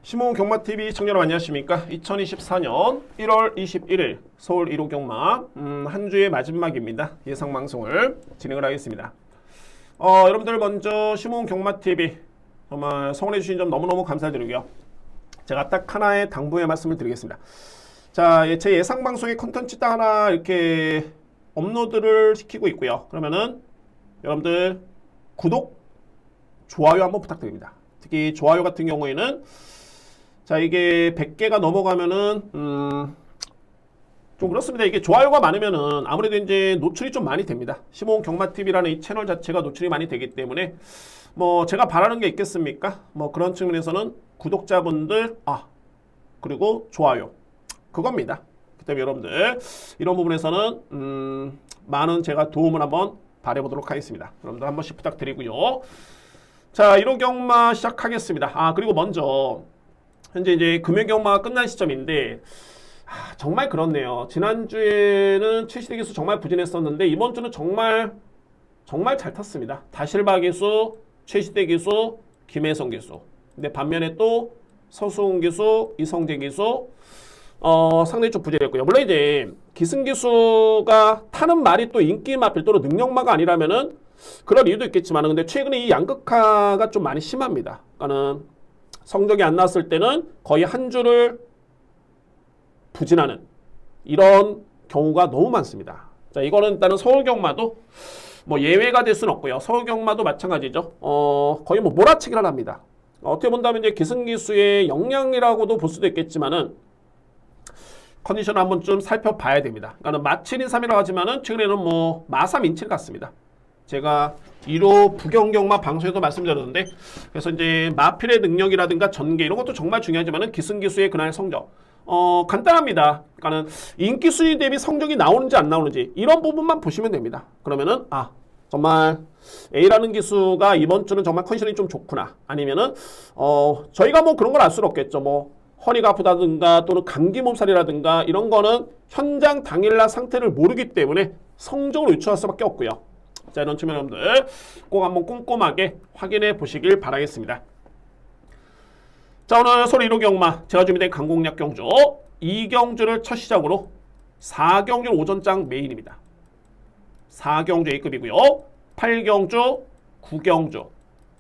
심호흡 경마TV 시청자 여러분 안녕하십니까? 2024년 1월 21일 서울 1호 경마 한 주의 마지막입니다. 예상방송을 진행을 하겠습니다. 여러분들 먼저 심호흡 경마TV 정말 성원해 주신 점 너무너무 감사드리고요. 제가 딱 하나의 당부의 말씀을 드리겠습니다. 자, 제 예상방송의 콘텐츠 딱 하나 이렇게 업로드를 시키고 있고요. 그러면은 여러분들 구독, 좋아요 한번 부탁드립니다. 특히 좋아요 같은 경우에는 자, 이게 100개가 넘어가면은 좀 그렇습니다. 이게 좋아요가 많으면은 아무래도 이제 노출이 좀 많이 됩니다. 심호흡 경마TV라는 이 채널 자체가 노출이 많이 되기 때문에 뭐 제가 바라는 게 있겠습니까? 뭐 그런 측면에서는 구독자분들 그리고 좋아요 그겁니다. 그 때문에 여러분들 이런 부분에서는 많은 제가 도움을 한번 바라보도록 하겠습니다. 여러분들 한 번씩 부탁드리고요. 자, 1호 경마 시작하겠습니다. 그리고 먼저 현재 이제 금요 경마가 끝난 시점인데 정말 그렇네요. 지난주에는 최시대 기수 정말 부진했었는데 이번 주는 정말 잘 탔습니다. 다실바 기수, 최시대 기수, 김혜성 기수. 근데 반면에 또 서수훈 기수, 이성재 기수 상당히 좀 부진했고요. 물론 이제 기승 기수가 타는 말이 또 인기 마필 또는 능력마가 아니라면은 그런 이유도 있겠지만 근데 최근에 이 양극화가 좀 많이 심합니다. 그러니까는 성적이 안 나왔을 때는 거의 한 주를 부진하는 이런 경우가 너무 많습니다. 자, 이거는 일단은 서울 경마도 뭐 예외가 될 수는 없고요. 서울 경마도 마찬가지죠. 거의 뭐 몰아치기를 합니다. 어떻게 본다면 이제 기승기수의 역량이라고도 볼 수도 있겠지만은 컨디션을 한번 좀 살펴봐야 됩니다. 그러니까 마칠 인삼이라고 하지만은 최근에는 뭐 마삼 인칠 같습니다. 제가 1호 부경경마 방송에도 말씀드렸는데 그래서 이제 마필의 능력이라든가 전개 이런 것도 정말 중요하지만은 기승기수의 그날 성적 간단합니다. 그러니까는 인기 순위 대비 성적이 나오는지 안 나오는지 이런 부분만 보시면 됩니다. 그러면은 정말 A라는 기수가 이번 주는 정말 컨디션이 좀 좋구나 아니면은 저희가 뭐 그런 걸 알 수는 없겠죠. 뭐 허리가 아프다든가 또는 감기 몸살이라든가 이런 거는 현장 당일날 상태를 모르기 때문에 성적으로 유추할 수밖에 없고요. 자, 이런 측면 여러분들 꼭 한번 꼼꼼하게 확인해 보시길 바라겠습니다. 자, 오늘 서울 1호 경마 제가 준비된 강공략 경주 2경주를 첫 시작으로 4경주 오전장 메인입니다. 4경주 A급이고요. 8경주, 9경주,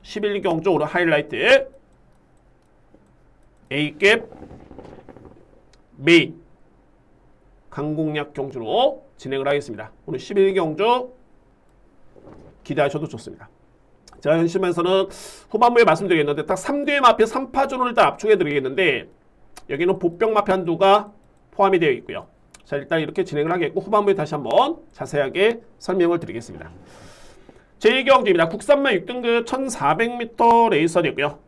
11경주 오늘 하이라이트 A급 메인 강공략 경주로 진행을 하겠습니다. 오늘 11경주 기대하셔도 좋습니다. 제가 현실에서는 후반부에 말씀드리겠는데 딱 3뒤의 마필 3파전을 일단 압축해 드리겠는데 여기는 보병 마필 한두가 포함이 되어 있고요. 자, 일단 이렇게 진행을 하겠고 후반부에 다시 한번 자세하게 설명을 드리겠습니다. 제2경주입니다. 국산만 6등급 1400m 레이서 되고요.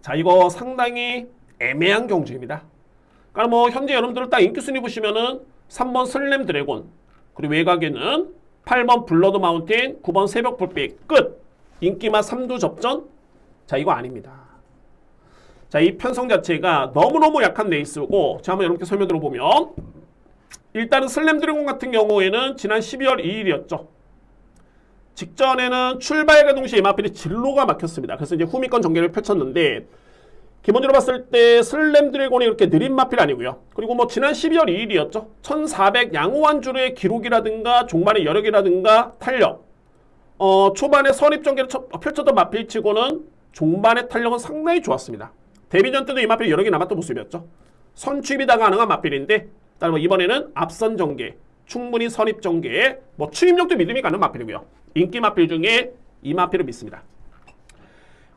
자, 이거 상당히 애매한 경주입니다. 그러니까 뭐 현재 여러분들 딱 인기 순위 보시면은 3번 슬램 드래곤 그리고 외곽에는 8번 블러드 마운틴, 9번 새벽 불빛 끝! 인기마 3두 접전? 자, 이거 아닙니다. 자, 이 편성 자체가 너무너무 약한 레이스고 제가 한번 여러분께 설명 들어보면 일단은 슬램 드래곤 같은 경우에는 지난 12월 2일이었죠. 직전에는 출발과 동시에 이마필이 진로가 막혔습니다. 그래서 이제 후미권 전개를 펼쳤는데 기본적으로 봤을 때 슬램 드래곤이 이렇게 느린 마필 아니고요. 그리고 뭐 지난 12월 2일이었죠. 1400 양호한 주로의 기록이라든가 종반의 여력이라든가 탄력 초반에 선입 전개를 펼쳤던 마필치고는 종반의 탄력은 상당히 좋았습니다. 데뷔전 때도 이 마필이 여력이 남았던 모습이었죠. 선취입이 다 가능한 마필인데 뭐 이번에는 앞선 전개 충분히 선입 전개에 뭐 추임력도 믿음이 가는 마필이고요. 인기 마필 중에 이 마필을 믿습니다.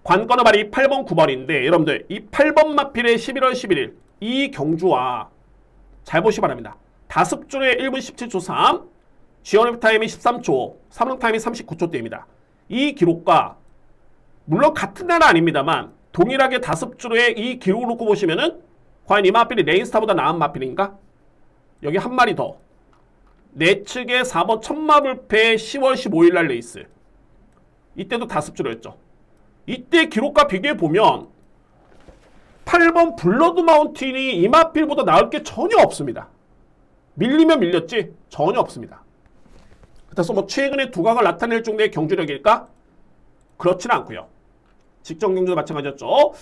관건의 발이 8번, 9번인데 여러분들 이 8번 마필의 11월 11일 이 경주와 잘 보시기 바랍니다. 다습주로의 1분 17초 3 지원업 타임이 13초 3릉 타임이 39초대입니다. 이 기록과 물론 같은 날은 아닙니다만 동일하게 다습주로의 이 기록을 놓고 보시면은 과연 이 마필이 레인스타보다 나은 마필인가? 여기 한 마리 더 내측의 4번 천마불패 10월 15일 날 레이스 이때도 다습주로였죠. 이때 기록과 비교해보면 8번 블러드 마운틴이 이마필보다 나을 게 전혀 없습니다. 밀리면 밀렸지 전혀 없습니다. 그래서 뭐 최근에 두각을 나타낼 정도의 경주력일까? 그렇지는 않고요. 직전 경주도 마찬가지였죠.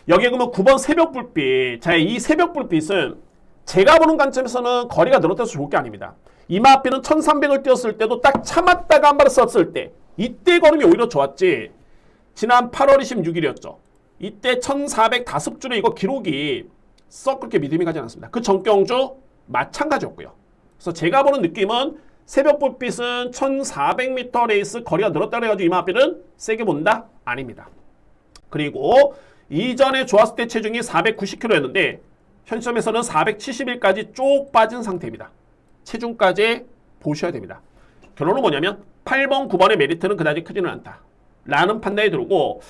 여기에 그러면 9번 새벽불빛. 자, 이 새벽불빛은 제가 보는 관점에서는 거리가 늘었다고 해서 좋을 게 아닙니다. 이마 앞에는 1300을 뛰었을 때도 딱 참았다가 한 발을 썼을 때 이때 걸음이 오히려 좋았지. 지난 8월 26일이었죠. 이때 1405줄에 이거 기록이 썩 그렇게 믿음이 가지 않았습니다. 그 전경주 마찬가지였고요. 그래서 제가 보는 느낌은 새벽불빛은 1400m 레이스 거리가 늘었다고 해가지고 이마 앞에는 세게 본다? 아닙니다. 그리고 이전에 좋았을 때 체중이 490kg였는데 현 시점에서는 471까지 쭉 빠진 상태입니다. 체중까지 보셔야 됩니다. 결론은 뭐냐면 8번, 9번의 메리트는 그다지 크지는 않다 라는 판단이 들고,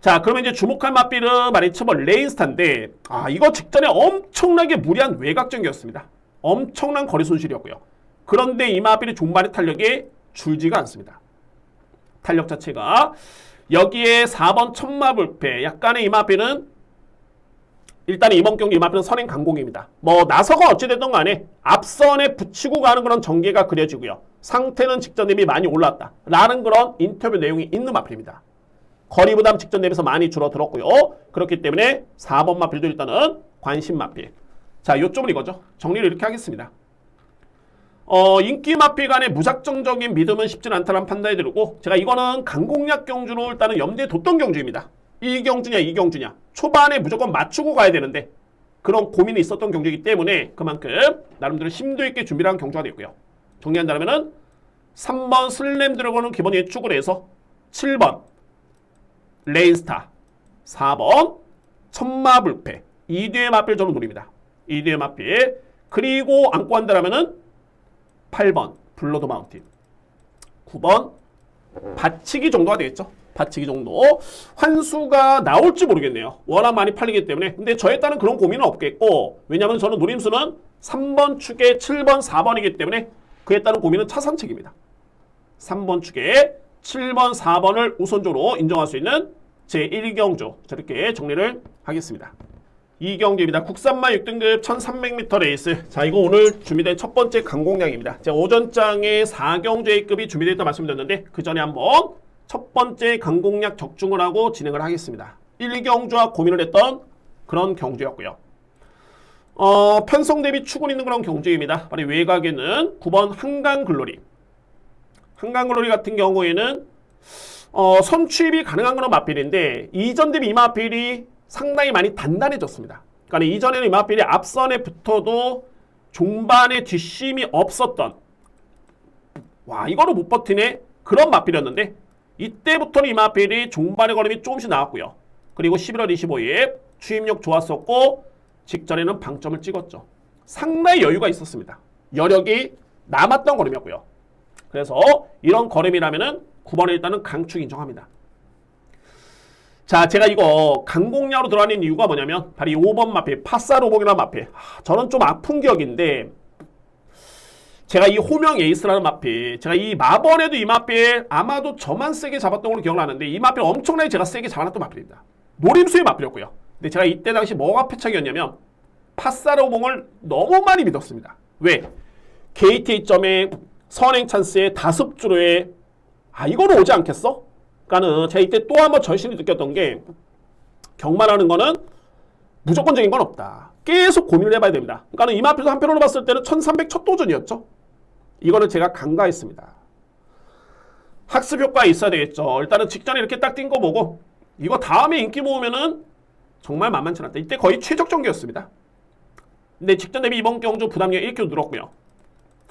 자 그러면 이제 주목할 맛비는 말이처럼 레인스타인데, 이거 직전에 엄청나게 무리한 외곽전기였습니다. 엄청난 거리 손실이었고요. 그런데 이마필이 종반의 탄력이 줄지가 않습니다. 탄력 자체가 여기에 4번 천마불패, 약간의 이마필은 일단 이번 경기 이마필은 선행 강공입니다. 뭐 나서가 어찌됐든 간에 앞선에 붙이고 가는 그런 전개가 그려지고요. 상태는 직전 대비 많이 올랐다 라는 그런 인터뷰 내용이 있는 마필입니다. 거리 부담 직전 대비해서 많이 줄어들었고요. 그렇기 때문에 4번 마필도 일단은 관심 마필. 자, 요점은 이거죠. 정리를 이렇게 하겠습니다. 인기 마필 간의 무작정적인 믿음은 쉽지는 않다는 판단이 들고, 제가 이거는 강공략 경주로 일단은 염두에 뒀던 경주입니다. 이 경주냐 이 경주냐 초반에 무조건 맞추고 가야 되는데 그런 고민이 있었던 경주이기 때문에 그만큼 나름대로 심도 있게 준비를 한 경주가 됐고요. 정리한다면은 3번 슬램 드래곤은 기본 예측을 해서 7번 레인스타, 4번 천마불패, 2뒤의 마필 저는 노립니다. 2뒤의 마필, 그리고 안고 한다라면은 8번 블러드 마운틴, 9번 받치기 정도가 되겠죠. 받치기 정도. 환수가 나올지 모르겠네요. 워낙 많이 팔리기 때문에. 근데 저에 따른 그런 고민은 없겠고, 왜냐하면 저는 노림수는 3번 축에 7번 4번이기 때문에 그에 따른 고민은 차선책입니다. 3번 축에 7번 4번을 우선적으로 인정할 수 있는 제1경주, 저렇게 정리를 하겠습니다. 2경주입니다. 국산마 6등급 1300m 레이스. 자, 이거 오늘 준비된 첫 번째 강공량입니다. 제가 오전장에 4경주 A급이 준비되어 있다고 말씀드렸는데 그 전에 한번 첫 번째 강공략 적중을 하고 진행을 하겠습니다. 1경주와 고민을 했던 그런 경주였고요. 편성 대비 추군 있는 그런 경주입니다. 바로 외곽에는 9번 한강글로리. 한강글로리 같은 경우에는 선취입이 가능한 그런 마필인데 이전 대비 이 마필이 상당히 많이 단단해졌습니다. 그러니까 이전에는 이 마필이 앞선에 붙어도 종반에 뒷심이 없었던, 와 이거를 못 버티네 그런 마필이었는데 이때부터는 이 마필이 종반의 걸음이 조금씩 나왔고요. 그리고 11월 25일 추임력 좋았었고 직전에는 방점을 찍었죠. 상당히 여유가 있었습니다. 여력이 남았던 걸음이었고요. 그래서 이런 걸음이라면은 9번을 일단은 강축 인정합니다. 자, 제가 이거 강공략으로 들어가는 이유가 뭐냐면 바로 이 5번 마필, 파사로봉이라는 마필. 저는 좀 아픈 기억인데 제가 이 호명 에이스라는 마필, 제가 이 마번에도 이 마필 아마도 저만 세게 잡았던 걸로 기억나는데 이 마필 엄청나게 제가 세게 잡아놨던 마필입니다. 노림수의 마필이었고요. 근데 제가 이때 당시 뭐가 패착이었냐면 파사로봉을 너무 많이 믿었습니다. 왜? KT 점에 선행 찬스에 다습주로에 이거는 오지 않겠어? 그러니까는 제가 이때 또 한번 절실히 느꼈던 게 경마라는 거는 무조건적인 건 없다. 계속 고민을 해봐야 됩니다. 그러니까는 이 마필도 한편으로 봤을 때는 1300 첫 도전이었죠. 이거는 제가 간과했습니다. 학습 효과가 있어야 되겠죠. 일단은 직전에 이렇게 딱 뛴 거 보고 이거 다음에 인기 모으면은 정말 만만치 않았다. 이때 거의 최적 전개였습니다. 근데 직전 대비 이번 경주 부담력 1kg 늘었고요.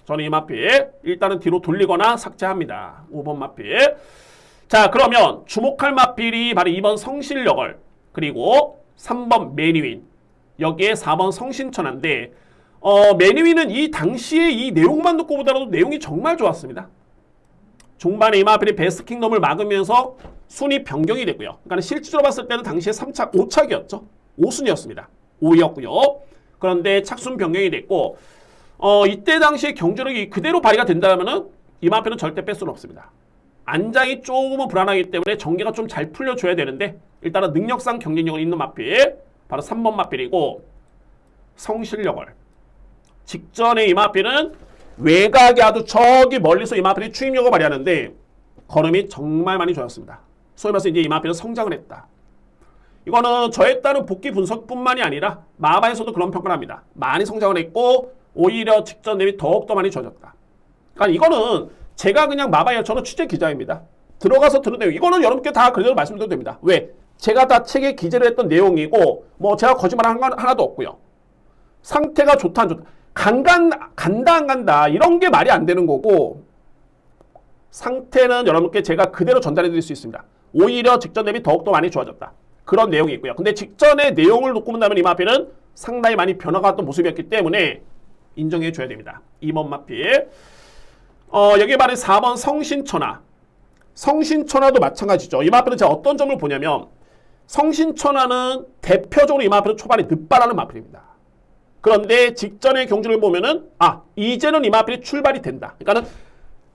저는 이 마필 일단은 뒤로 돌리거나 삭제합니다. 5번 마필. 자, 그러면 주목할 마필이 바로 2번 성실력을, 그리고 3번 매니윈, 여기에 4번 성신천한데 매니윈은 이 당시에 이 내용만 듣고 보더라도 내용이 정말 좋았습니다. 종반에 이 마필이 베스트 킹덤을 막으면서 순위 변경이 됐고요. 그러니까 실질적으로 봤을 때는 당시에 3착, 5착이었죠. 5순위였습니다. 5위였고요. 그런데 착순 변경이 됐고 이때 당시에 경주력이 그대로 발휘가 된다면은 이 마필은 절대 뺄 수는 없습니다. 안장이 조금은 불안하기 때문에 전개가 좀 잘 풀려줘야 되는데 일단은 능력상 경쟁력을 있는 마필, 바로 3번 마필이고, 성실력을 직전에 이 마필은 외곽에 아주 저기 멀리서 이 마필이 추임력을 발휘하는데 걸음이 정말 많이 좋았습니다. 소위 말해서 이제 이 마필은 성장을 했다. 이거는 저에 따른 복귀 분석뿐만이 아니라 마바에서도 그런 평가를 합니다. 많이 성장을 했고 오히려 직전 대비 더욱더 많이 좋아졌다. 그러니까 이거는 제가 그냥 마바에 저는 취재 기자입니다. 들어가서 들은 내용 이거는 여러분께 다 그대로 말씀드려도 됩니다. 왜? 제가 다 책에 기재를 했던 내용이고 뭐 제가 거짓말한 건 하나도 없고요. 상태가 좋다 안 좋다. 간다 안 간다 이런 게 말이 안 되는 거고 상태는 여러분께 제가 그대로 전달해 드릴 수 있습니다. 오히려 직전 대비 더욱더 많이 좋아졌다. 그런 내용이 있고요. 근데 직전의 내용을 놓고 본다면 이 마필은 상당히 많이 변화가 왔던 모습이었기 때문에 인정해 줘야 됩니다. 2번 마필. 여기에 말해 4번 성신천하. 성신천하도 마찬가지죠. 이 마필은 제가 어떤 점을 보냐면 성신천하는 대표적으로 이 마필은 초반에 늦발하는 마필입니다. 그런데 직전의 경주를 보면은 이제는 이 마필이 출발이 된다. 그러니까는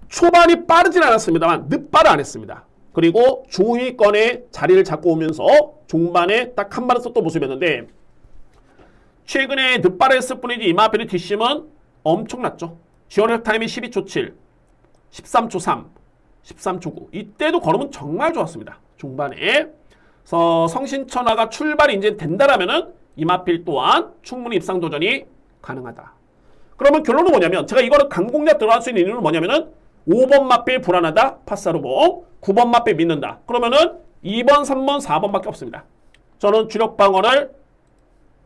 초반이 빠르진 않았습니다만 늦발을 안 했습니다. 그리고 중위권에 자리를 잡고 오면서 중반에 딱 한 발을 썼던 모습이었는데 최근에 늦발을 했을 뿐이지 이 마필의 뒷심은 엄청났죠. 지원력 타임이 12초 7, 13초 3, 13초 9. 이때도 걸음은 정말 좋았습니다. 중반에. 그래서 성신천하가 출발이 이제 된다라면은 이 마필 또한 충분히 입상 도전이 가능하다. 그러면 결론은 뭐냐면 제가 이거를 강공략 들어갈 수 있는 이유는 뭐냐면은 5번 마필 불안하다. 파사르봉. 9번 마필 믿는다. 그러면은 2번, 3번, 4번밖에 없습니다. 저는 주력 방어를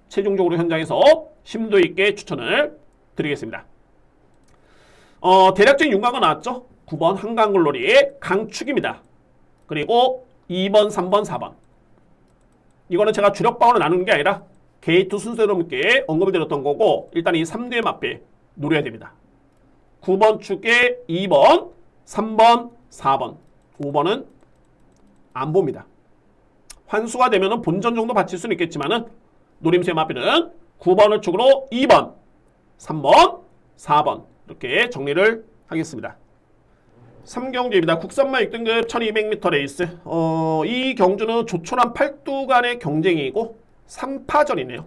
최종적으로 현장에서 심도 있게 추천을 드리겠습니다. 대략적인 윤곽은 나왔죠. 9번 한강글로리의 강축입니다. 그리고 2번, 3번, 4번. 이거는 제가 주력 방어를 나누는 게 아니라 게이트 순서로 함께 언급을 드렸던 거고 일단 이 3대의 마필 노려야 됩니다. 9번 축에 2번, 3번, 4번, 5번은 안 봅니다. 환수가 되면 본전 정도 받칠 수는 있겠지만은 노림수의 마필은 9번을 축으로 2번, 3번, 4번 이렇게 정리를 하겠습니다. 3경주입니다. 국산마 6등급 1200m 레이스. 이 경주는 조촐한 8두간의 경쟁이고 3파전이네요.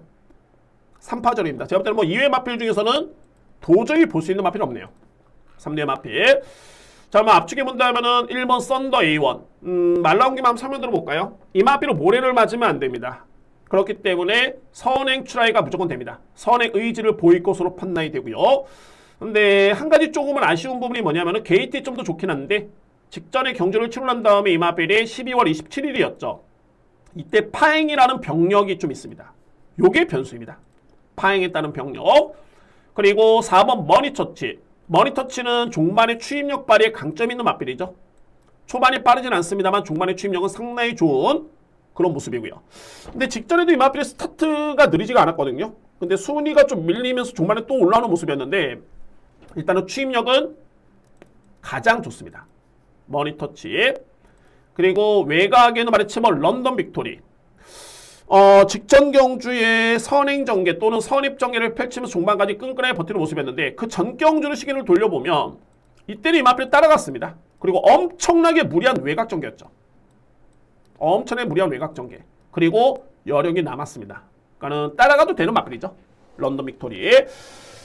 3파전입니다. 제가 볼 때는 뭐 2회 마필 중에서는 도저히 볼 수 있는 마필은 없네요. 3대 마필. 자, 그럼 앞쪽에 본다면은 1번 썬더 A1. 말 나온 김에 한번 설명 들어볼까요? 이 마필로 모래를 맞으면 안 됩니다. 그렇기 때문에 선행 출하이가 무조건 됩니다. 선행 의지를 보일 것으로 판단이 되고요. 근데 한 가지 조금은 아쉬운 부분이 뭐냐면은 게이트이 좀 더 좋긴 한데 직전에 경주를 치르는 다음에 이 마필이 12월 27일이었죠. 이때 파행이라는 병력이 좀 있습니다. 요게 변수입니다. 파행에 따른 병력. 그리고 4번 머니터치. 머니터치는 종반의 추임력 발휘에 강점이 있는 마필이죠. 초반이 빠르진 않습니다만 종반의 추임력은 상당히 좋은 그런 모습이고요. 근데 직전에도 이 마필의 스타트가 느리지가 않았거든요. 근데 순위가 좀 밀리면서 종반에 또 올라오는 모습이었는데 일단은 추임력은 가장 좋습니다. 머니터치. 그리고 외곽에는 말했지만 런던 빅토리. 직전 경주에 선행전개 또는 선입전개를 펼치면서 종반까지 끈끈하게 버티는 모습이었는데 그 전 경주의 시기를 돌려보면 이때는 이 마필이 따라갔습니다. 그리고 엄청나게 무리한 외곽전개였죠. 엄청나게 무리한 외곽전개. 그리고 여력이 남았습니다. 그러니까는 따라가도 되는 마필이죠. 런던 빅토리.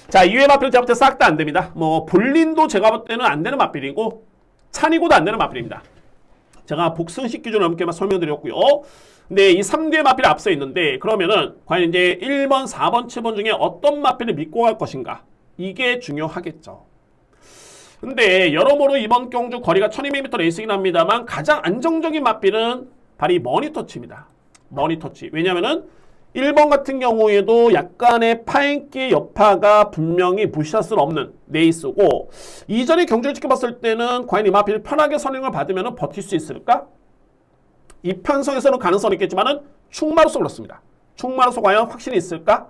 자, 2회 마필 제가 볼 때 싹 다 안 됩니다. 뭐 볼린도 제가 볼 때는 안 되는 마필이고 찬이고도 안 되는 마필입니다. 제가 복승식 기준으로 함께만 설명드렸고요. 근데 이 3대의 마필이 앞서 있는데 그러면은 과연 이제 1번, 4번, 7번 중에 어떤 마필을 믿고 갈 것인가? 이게 중요하겠죠. 근데 여러모로 이번 경주 거리가 1200m 레이스이긴 합니다만 가장 안정적인 마필은 바로 이 머니터치입니다. 머니터치. 왜냐면은 1번 같은 경우에도 약간의 파행기의 여파가 분명히 무시할 수는 없는 레이스고 이전에 경주를 지켜봤을 때는 과연 이 마필이 편하게 선행을 받으면 버틸 수 있을까? 이 편성에서는 가능성이 있겠지만은 충마로서 그렇습니다. 충마로서 과연 확실히 있을까?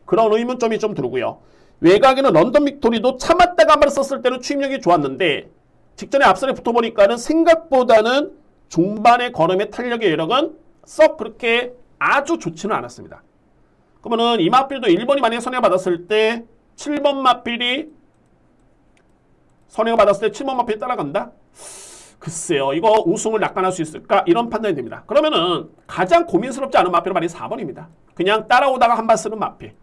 그런 의문점이 좀 들고요. 외곽에는 런던 빅토리도 참았다가 한 발을 썼을 때는 추임력이 좋았는데 직전에 앞선에 붙어보니까는 생각보다는 중반의 걸음의 탄력의 여력은 썩 그렇게 아주 좋지는 않았습니다. 그러면은 이 마필도 1번이 만약에 선행을 받았을 때 7번 마필이 선행을 받았을 때 7번 마필이 따라간다? 글쎄요. 이거 우승을 낙관할 수 있을까? 이런 판단이 됩니다. 그러면은 가장 고민스럽지 않은 마필은 바로 4번입니다. 그냥 따라오다가 한 발 쓰는 마필.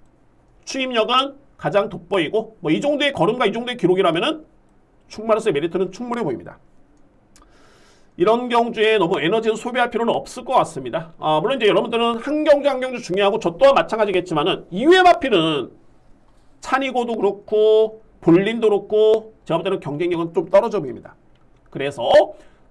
추임력은 가장 돋보이고 뭐 이 정도의 걸음과 이 정도의 기록이라면은 충마로서의 메리트는 충분해 보입니다. 이런 경주에 너무 에너지를 소비할 필요는 없을 것 같습니다. 물론 이제 여러분들은 한 경주 한 경주 중요하고 저 또한 마찬가지겠지만은 이후의 마필은 찬이고도 그렇고 볼린도 그렇고 제가 볼 때는 경쟁력은 좀 떨어져 보입니다. 그래서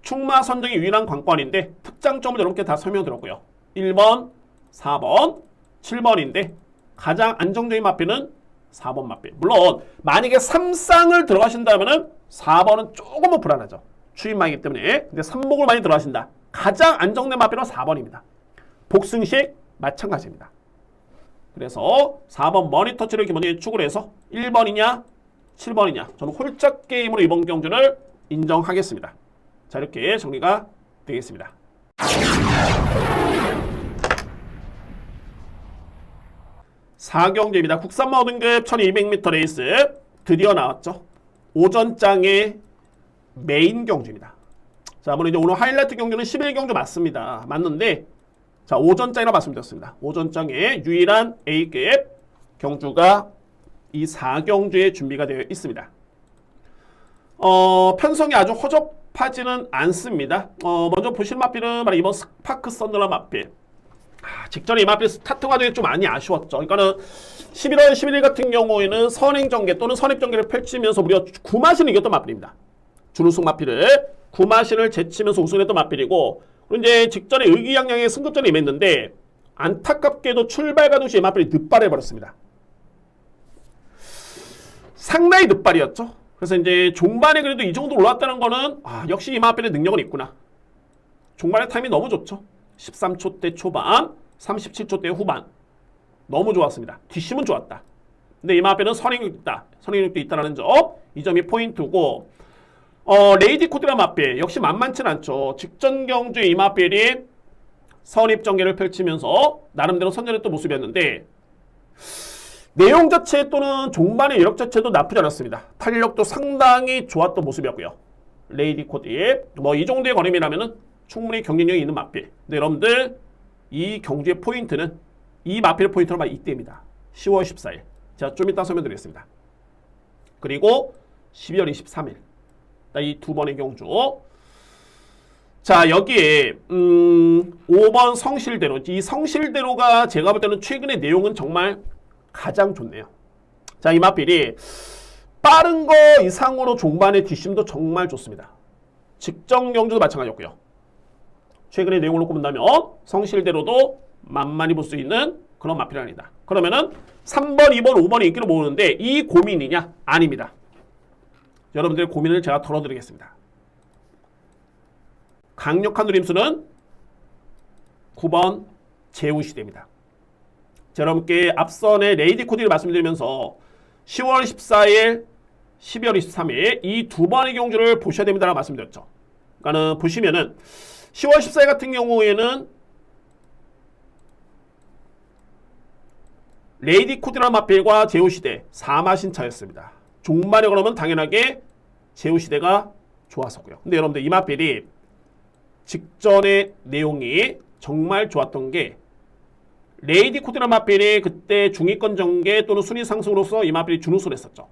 충마 선정이 유일한 관건인데 특장점을 여러분께 다 설명드렸고요. 1번, 4번, 7번인데 가장 안정적인 마필은 4번 마필. 물론 만약에 3쌍을 들어가신다면은 4번은 조금은 불안하죠. 추임마이기 때문에. 근데 3복을 많이 들어가신다. 가장 안정된 마필은 4번입니다. 복승식 마찬가지입니다. 그래서 4번 머니터치를 기본으로 추구를 해서 1번이냐 7번이냐 저는 홀짝 게임으로 이번 경주를 인정하겠습니다. 자, 이렇게 정리가 되겠습니다. 4경주입니다. 국산마 5등급 1200m 레이스 드디어 나왔죠. 오전장의 메인 경주입니다. 자, 물론 이제 오늘 하이라이트 경주는 11경주 맞습니다. 맞는데 자, 오전장이라 말씀드렸습니다. 오전장의 유일한 A급 경주가 이 4경주에 준비가 되어 있습니다. 편성이 아주 허접하지는 않습니다. 먼저 보실 마필은 바로 이번 스파크 썬더라 마필. 직전에 이 마필 스타트 과정이 좀 많이 아쉬웠죠. 그러니까는 11월 11일 같은 경우에는 선행전개 또는 선입전개를 펼치면서 무려 구마신을 이겼던 마필입니다. 준우승 마필을 구마신을 제치면서 우승했던 마필이고, 그리고 이제 직전에 의기양양의 승급전에 임했는데 안타깝게도 출발과 동시에 이 마필이 늑발해버렸습니다. 상당히 늑발이었죠. 그래서 이제 종반에 그래도 이 정도 올라왔다는 거는 역시 이 마필의 능력은 있구나. 종반의 타임이 너무 좋죠. 13초대 초반, 37초대 후반. 너무 좋았습니다. 뒷심은 좋았다. 근데 이 마필은 선행력도 있다. 선행력도 있다는 점, 이 점이 포인트고, 레이디 코드라 마필 역시 만만치는 않죠. 직전 경주에 이 마필이 선입전개를 펼치면서 나름대로 선전했던 모습이었는데 내용 자체 또는 종반의 이력 자체도 나쁘지 않았습니다. 탄력도 상당히 좋았던 모습이었고요. 레이디 코드에 뭐 이 정도의 걸음이라면은 충분히 경쟁력이 있는 마필. 근데 여러분들 이 경주의 포인트는 이 마필의 포인트는 바로 이때입니다. 10월 14일. 제가 좀 이따 설명드리겠습니다. 그리고 12월 23일. 이 두 번의 경주. 자, 여기에 5번 성실대로. 이 성실대로가 제가 볼 때는 최근의 내용은 정말 가장 좋네요. 자, 이 마필이 빠른 거 이상으로 종반의 뒷심도 정말 좋습니다. 직전 경주도 마찬가지였고요. 최근의 내용을 놓고 본다면 성실대로도 만만히 볼 수 있는 그런 마필이 아니다. 그러면은 3번, 2번, 5번이 인기를 모으는데 이 고민이냐? 아닙니다. 여러분들의 고민을 제가 덜어드리겠습니다. 강력한 누림수는 9번 제우시대입니다. 여러분께 앞선의 레이디 코디를 말씀드리면서 10월 14일, 12월 23일 이 두 번의 경주를 보셔야 됩니다라고 말씀드렸죠. 그러니까는 보시면은 10월 14일 같은 경우에는 레이디 코디라 마필과 제우시대 4마신차였습니다. 종반에 걸으면 당연하게 제우시대가 좋았었고요. 근데 여러분들 이 마필이 직전의 내용이 정말 좋았던 게 레이디 코디라 마필이 그때 중위권 전개 또는 순위 상승으로서 이 마필이 준우승을 했었죠.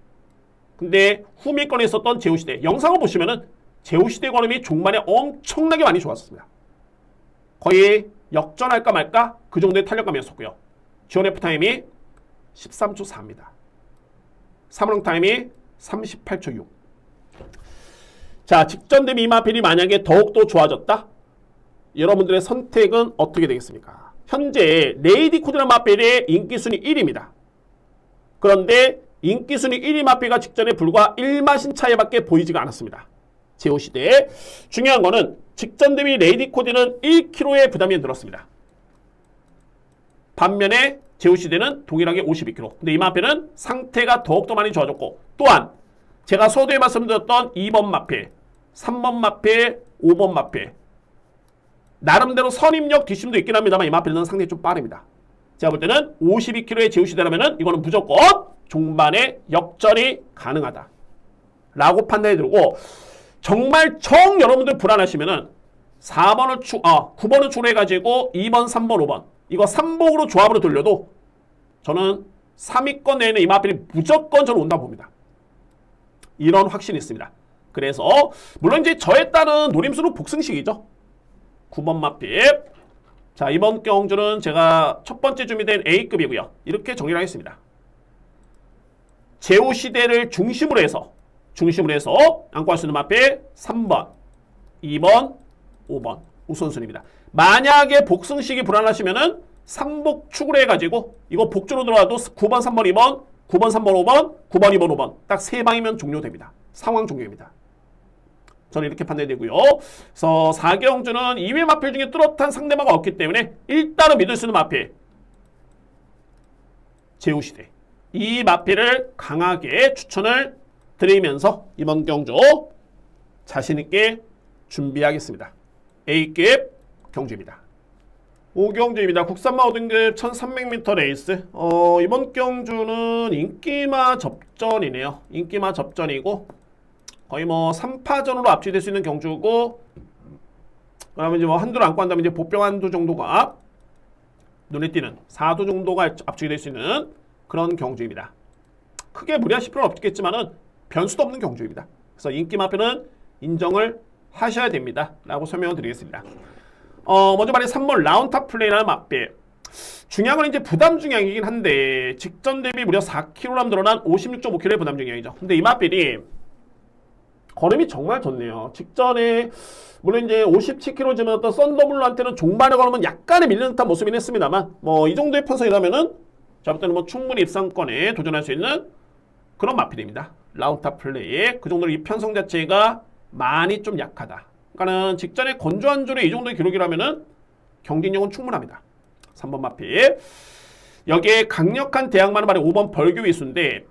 근데 후미권에 있었던 제우시대 영상을 보시면은 제우시대 걸음이 종반에 엄청나게 많이 좋았습니다. 거의 역전할까 말까 그 정도의 탄력감이었었고요. 지원F 타임이 13초 4입니다. 3롱 타임이 38초 6. 자, 직전 대비 이 마필이 만약에 더욱더 좋아졌다? 여러분들의 선택은 어떻게 되겠습니까? 현재 레이디 코드라 마필의 인기순위 1위입니다. 그런데 인기순위 1위 마필과 직전에 불과 1마신 차이밖에 보이지가 않았습니다. 제오시대. 중요한 거는 직전 대비 레이디 코디는 1kg의 부담이 늘었습니다. 반면에 제오시대는 동일하게 52kg. 근데 이 마필은 상태가 더욱더 많이 좋아졌고, 또한 제가 서두에 말씀드렸던 2번 마필, 3번 마필, 5번 마필 나름대로 선입력 뒷심도 있긴 합니다만 이 마필은 상당히 좀 빠릅니다. 제가 볼 때는 52kg의 제우시대라면은 이거는 무조건 종반에 역전이 가능하다 라고 판단이 들고, 정말 여러분들 불안하시면은 9번을 추가해가지고 2번, 3번, 5번 이거 3복으로 조합으로 돌려도 저는 3위권 내에는 이 마필이 무조건 저는 온다고 봅니다. 이런 확신이 있습니다. 그래서 물론 이제 저에 따른 노림수는 복승식이죠. 9번 마필. 자, 이번 경주는 제가 첫 번째 준비된 A급이고요. 이렇게 정리를 하겠습니다. 제후시대를 중심으로 해서 안고 할 수 있는 마필 3번, 2번, 5번 우선순위입니다. 만약에 복승식이 불안하시면은 3복 축으로 해가지고 이거 복주로 들어와도 9번, 3번, 2번, 9번, 3번, 5번, 9번, 2번, 5번 딱 3방이면 종료됩니다. 상황 종료입니다. 저는 이렇게 판단되고요. 그래서 4경주는 2회 마필 중에 뚜렷한 상대마가 없기 때문에 일단은 믿을 수 있는 마필 제후시대. 이 마필을 강하게 추천을 드리면서 이번 경주 자신있게 준비하겠습니다. A급 경주입니다. 5경주입니다. 국산마 5등급 1300m 레이스. 이번 경주는 인기마 접전이네요. 인기마 접전이고 거의 뭐 3파전으로 압축될 수 있는 경주고, 그러면 이제 뭐 한두를 안고 한다면 이제 보병 한두 정도가 눈에 띄는 4두 정도가 압축이 될 수 있는 그런 경주입니다. 크게 무리하실 필요는 없겠지만은 변수도 없는 경주입니다. 그래서 인기마표는 인정을 하셔야 됩니다. 라고 설명을 드리겠습니다. 먼저 말해 3번 라운탑 플레이라는 마필. 중요한 건 이제 부담 중량이긴 한데 직전 대비 무려 4kg 늘어난 56.5kg의 부담 중량이죠. 근데 이 마필이 걸음이 정말 좋네요. 직전에 물론 이제 57kg 지났던 썬더블루한테는 종반에 걸으면 약간의 밀리는 듯한 모습이긴 했습니다만 뭐 이 정도의 편성이라면은 제가 볼 때는 뭐 충분히 입상권에 도전할 수 있는 그런 마필입니다. 라운탑 플레이. 그 정도로 이 편성 자체가 많이 좀 약하다. 그러니까는 직전에 건조한 줄에 이 정도의 기록이라면은 경쟁력은 충분합니다. 3번 마필. 여기에 강력한 대항마는 말이 5번 벌교 위수인데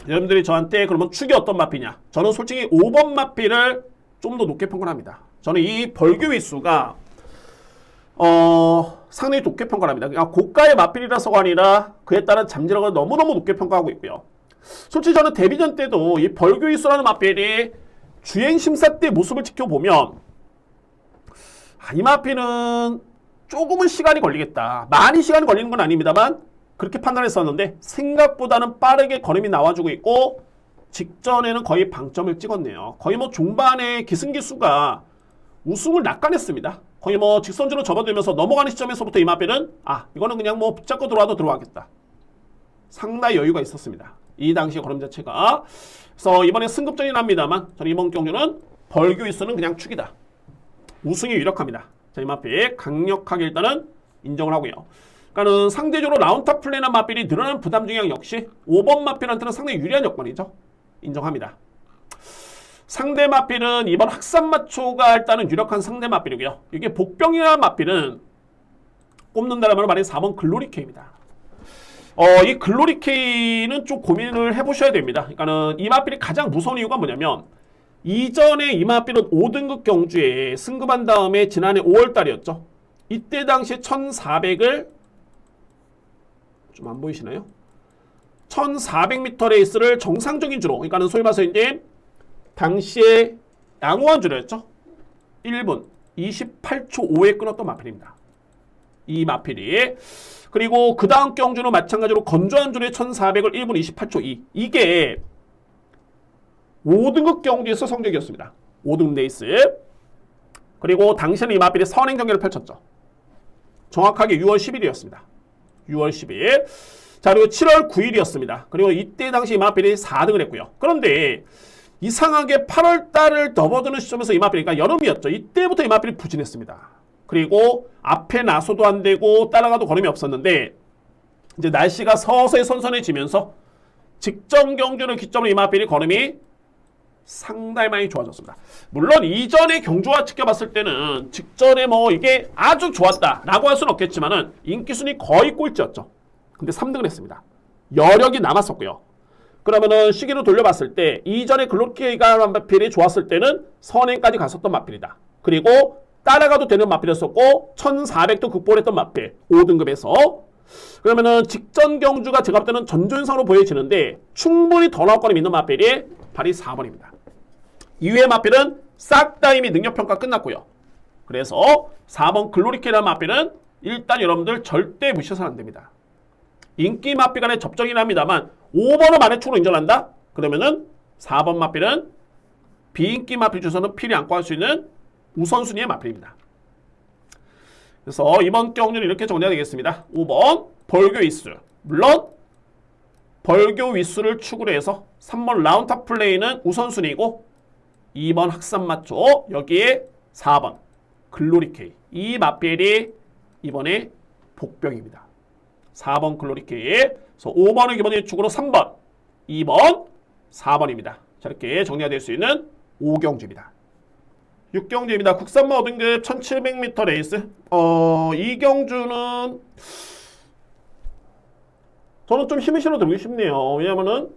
여러분들이 저한테 그러면 축이 어떤 마필이냐? 저는 솔직히 5번 마필을 좀 더 높게 평가합니다. 저는 이 벌교 위수가 상당히 높게 평가합니다. 그러니까 고가의 마필이라서가 아니라 그에 따른 잠재력을 너무너무 높게 평가하고 있고요. 솔직히 저는 데뷔전 때도 이 벌교 위수라는 마필이 주행 심사 때 모습을 지켜보면 이 마필은 조금은 시간이 걸리겠다. 많이 시간이 걸리는 건 아닙니다만 그렇게 판단했었는데 생각보다는 빠르게 걸음이 나와주고 있고 직전에는 거의 방점을 찍었네요. 거의 뭐 중반에 기승기수가 우승을 낚아냈습니다. 거의 뭐 직선주로 접어들면서 넘어가는 시점에서부터 이 마필은 이거는 그냥 뭐 붙잡고 들어와도 들어가겠다. 상당히 여유가 있었습니다. 이 당시 걸음 자체가. 그래서 이번에 승급전이 납니다만 저는 이번 경주는 벌교 위수는 그냥 축이다. 우승이 유력합니다. 자, 이 마필 강력하게 일단은 인정을 하고요. 그러니까는 상대적으로 라운탑 플레이나 마필이 늘어나는 부담 중량 역시 5번 마필한테는 상당히 유리한 여건이죠. 인정합니다. 상대 마필은 이번 학산마초가 일단은 유력한 상대 마필이고요. 이게 복병이라는 마필은 꼽는다라면 말인 4번 글로리케입니다. 이 글로리케는 좀 고민을 해보셔야 됩니다. 그러니까는 이 마필이 가장 무서운 이유가 뭐냐면 이전에 이 마필은 5등급 경주에 승급한 다음에 지난해 5월달이었죠. 이때 당시에 1400을 좀 안 보이시나요? 1400m 레이스를 정상적인 주로, 그러니까는 소위 말해서 이제 당시에 양호한 주로였죠. 1분 28초 5에 끊었던 마필입니다. 이 마필이. 그리고 그 다음 경주는 마찬가지로 건조한 줄에 1400을 1분 28초 2. 이게 5등급 경주에서 성적이었습니다. 5등급 레이스. 그리고 당시에는 이 마필이 선행 경기를 펼쳤죠. 정확하게 6월 10일이었습니다. 6월 10일. 자, 그리고 7월 9일이었습니다. 그리고 이때 당시 이 마필이 4등을 했고요. 그런데 이상하게 8월 달을 접어드는 시점에서 이 마필이, 그러니까 여름이었죠. 이때부터 이 마필이 부진했습니다. 그리고 앞에 나서도 안 되고 따라가도 걸음이 없었는데 이제 날씨가 서서히 선선해지면서 직전 경주를 기점으로 이 마필이 걸음이 상당히 많이 좋아졌습니다. 물론 이전의 경주와 지켜봤을 때는 직전에 뭐 이게 아주 좋았다라고 할 수는 없겠지만은 인기순위 거의 꼴찌였죠. 근데 3등을 했습니다. 여력이 남았었고요. 그러면은 시기로 돌려봤을 때 이전에 글로리케가 마필이 좋았을 때는 선행까지 갔었던 마필이다. 그리고 따라가도 되는 마필이었었고 1400도 극복했던 마필 5등급에서. 그러면은 직전 경주가 제가 볼 때는 전조현상으로 보여지는데 충분히 더 나올 거리 있는 마필이 발이 4번입니다. 이후의 마필은 싹 다 이미 능력평가 끝났고요. 그래서 4번 글로리케라는 마필은 일단 여러분들 절대 무시해서는 안 됩니다. 인기 마필 간의 접종이긴 합니다만 5번을 만회축으로 인정한다? 그러면은 4번 마필은 비인기 마필 중에서는 필히 안고 할 수 있는 우선순위의 마필입니다. 그래서 이번 경주는 이렇게 정리가 되겠습니다. 5번 벌교 위수. 물론 벌교 위수를 축으로 해서 3번 라운탑 플레이는 우선순위이고 2번 학산마초, 여기에 4번 글로리케이. 이 마필이 이번에 복병입니다. 4번 글로리케이. 그래서 5번을 기본적인 축으로 3번, 2번, 4번입니다. 자, 이렇게 정리가 될 수 있는 5경주입니다. 6경주입니다. 국산마 5등급 1700m 레이스. 이 경주는 저는 좀 힘을 실어 들기 쉽네요. 왜냐면은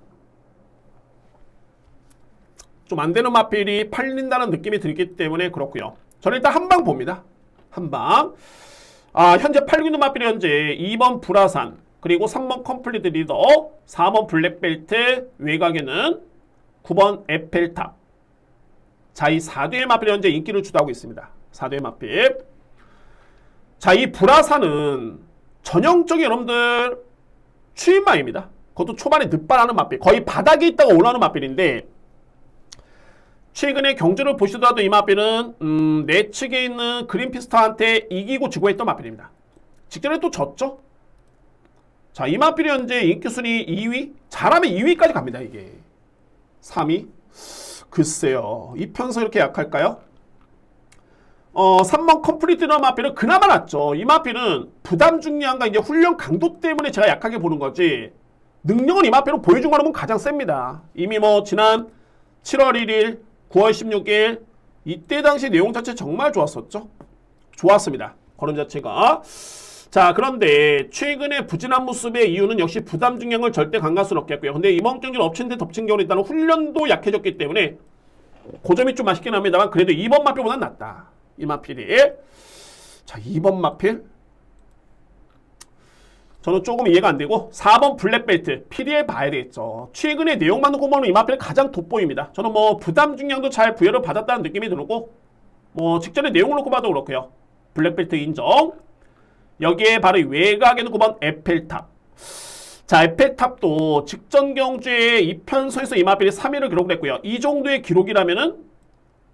좀 안 되는 마필이 팔린다는 느낌이 들기 때문에 그렇고요. 저는 일단 한방 봅니다. 한방. 현재 팔리고 있는 마필이 현재 2번 불화산, 그리고 3번 컴플리트 리더, 4번 블랙벨트, 외곽에는 9번 에펠탑. 자, 이 4대의 마필이 현재 인기를 주도하고 있습니다. 4대의 마필. 자, 이 불화산은 전형적인 여러분들 추임마입니다. 그것도 초반에 늦발하는 마필. 거의 바닥에 있다가 올라오는 마필인데, 최근에 경주를 보시더라도 이 마필은 내 측에 있는 그린피스타한테 이기고 지고 했던 마필입니다. 직전에 또 졌죠. 자, 이 마필이 현재 인기순위 2위? 잘하면 2위까지 갑니다. 이게 3위? 글쎄요, 이 편성 이렇게 약할까요? 3번 컴플리트너 마필은 그나마 낫죠. 이 마필은 부담 중량과 이제 훈련 강도 때문에 제가 약하게 보는 거지, 능력은 이 마필은 보여준 거는 가장 셉니다. 이미 뭐 지난 7월 1일, 9월 16일 이때 당시 내용 자체 정말 좋았었죠. 좋았습니다. 걸음 자체가. 자, 그런데 최근에 부진한 모습의 이유는 역시 부담 중량을 절대 강조할 수는 없겠고요. 근데 이번 경기는 엎친 데 덮친 경우는 일단은 훈련도 약해졌기 때문에 그 점이 좀 아쉽긴 합니다만, 그래도 2번 마필보다는 낫다. 이 마필이. 자, 2번 마필 저는 조금 이해가 안 되고, 4번 블랙벨트 필요해 봐야 되겠죠. 최근에 내용만 놓고 보면 이 마필이 가장 돋보입니다. 저는 뭐 부담 중량도 잘 부여를 받았다는 느낌이 들고, 뭐 직전에 내용을 놓고 봐도 그렇고요. 블랙벨트 인정. 여기에 바로 외곽에는 9번 에펠탑. 자, 에펠탑도 직전 경주에 이 편성에서 이 마필이 3위를 기록을 했고요. 이 정도의 기록이라면은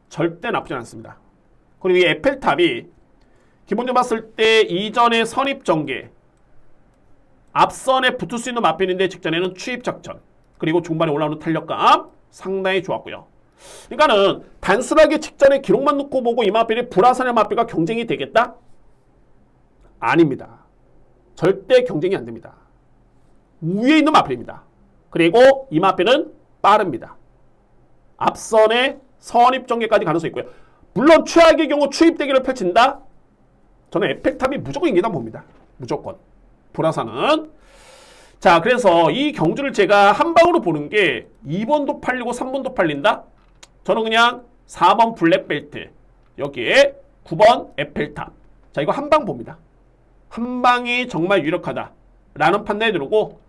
절대 나쁘지 않습니다. 그리고 이 에펠탑이 기본적으로 봤을 때 이전의 선입전개, 앞선에 붙을 수 있는 마필인데 직전에는 추입작전, 그리고 중반에 올라오는 탄력감 상당히 좋았고요. 그러니까는 단순하게 직전에 기록만 놓고 보고 이 마필이 불화산의 마필과 경쟁이 되겠다? 아닙니다. 절대 경쟁이 안 됩니다. 위에 있는 마필입니다. 그리고 이 마필은 빠릅니다. 앞선에 선입전개까지 가능성이 있고요. 물론 최악의 경우 추입대기를 펼친다? 저는 에펠탑이 무조건 이기다 봅니다. 무조건. 불화산은. 자, 그래서 이 경주를 제가 한 방으로 보는 게 2번도 팔리고 3번도 팔린다? 저는 그냥 4번 블랙벨트, 여기에 9번 에펠탑. 자, 이거 한 방 봅니다. 한 방이 정말 유력하다 라는 판단이 들고,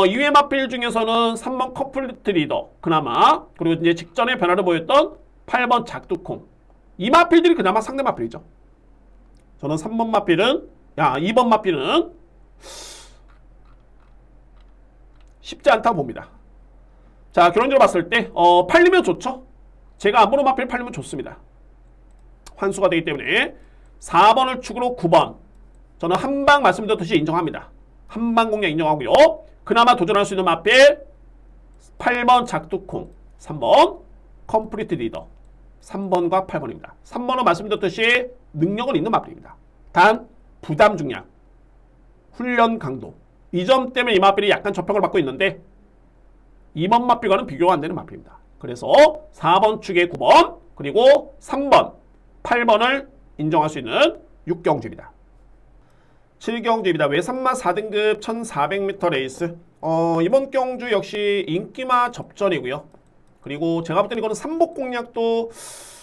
이외 마필 중에서는 3번 컴플리트 리더 그나마, 그리고 이제 직전에 변화를 보였던 8번 작두콩, 이 마필들이 그나마 상대 마필이죠. 저는 3번 마필은, 2번 마필은 쉽지 않다고 봅니다. 자, 결론적으로 봤을 때 팔리면 좋죠. 제가 안 보는 마필 팔리면 좋습니다. 환수가 되기 때문에 4번을 축으로 9번, 저는 한방 말씀드렸듯이 인정합니다. 한방 공략 인정하고요. 그나마 도전할 수 있는 마필 8번 작두콩, 3번 컴플리트 리더, 3번과 8번입니다. 3번은 말씀드렸듯이 능력은 있는 마필입니다. 단 부담 중량, 훈련 강도, 이 점 때문에 이 마필이 약간 접촉을 받고 있는데 2번 마필과는 비교가 안 되는 마필입니다. 그래서 4번 축에 9번, 그리고 3번, 8번을 인정할 수 있는 6경주입니다. 7경주입니다. 외산마 4등급 1400m 레이스. 이번 경주 역시 인기마 접전이고요. 그리고 제가 볼 때는 이거는 삼복 공략도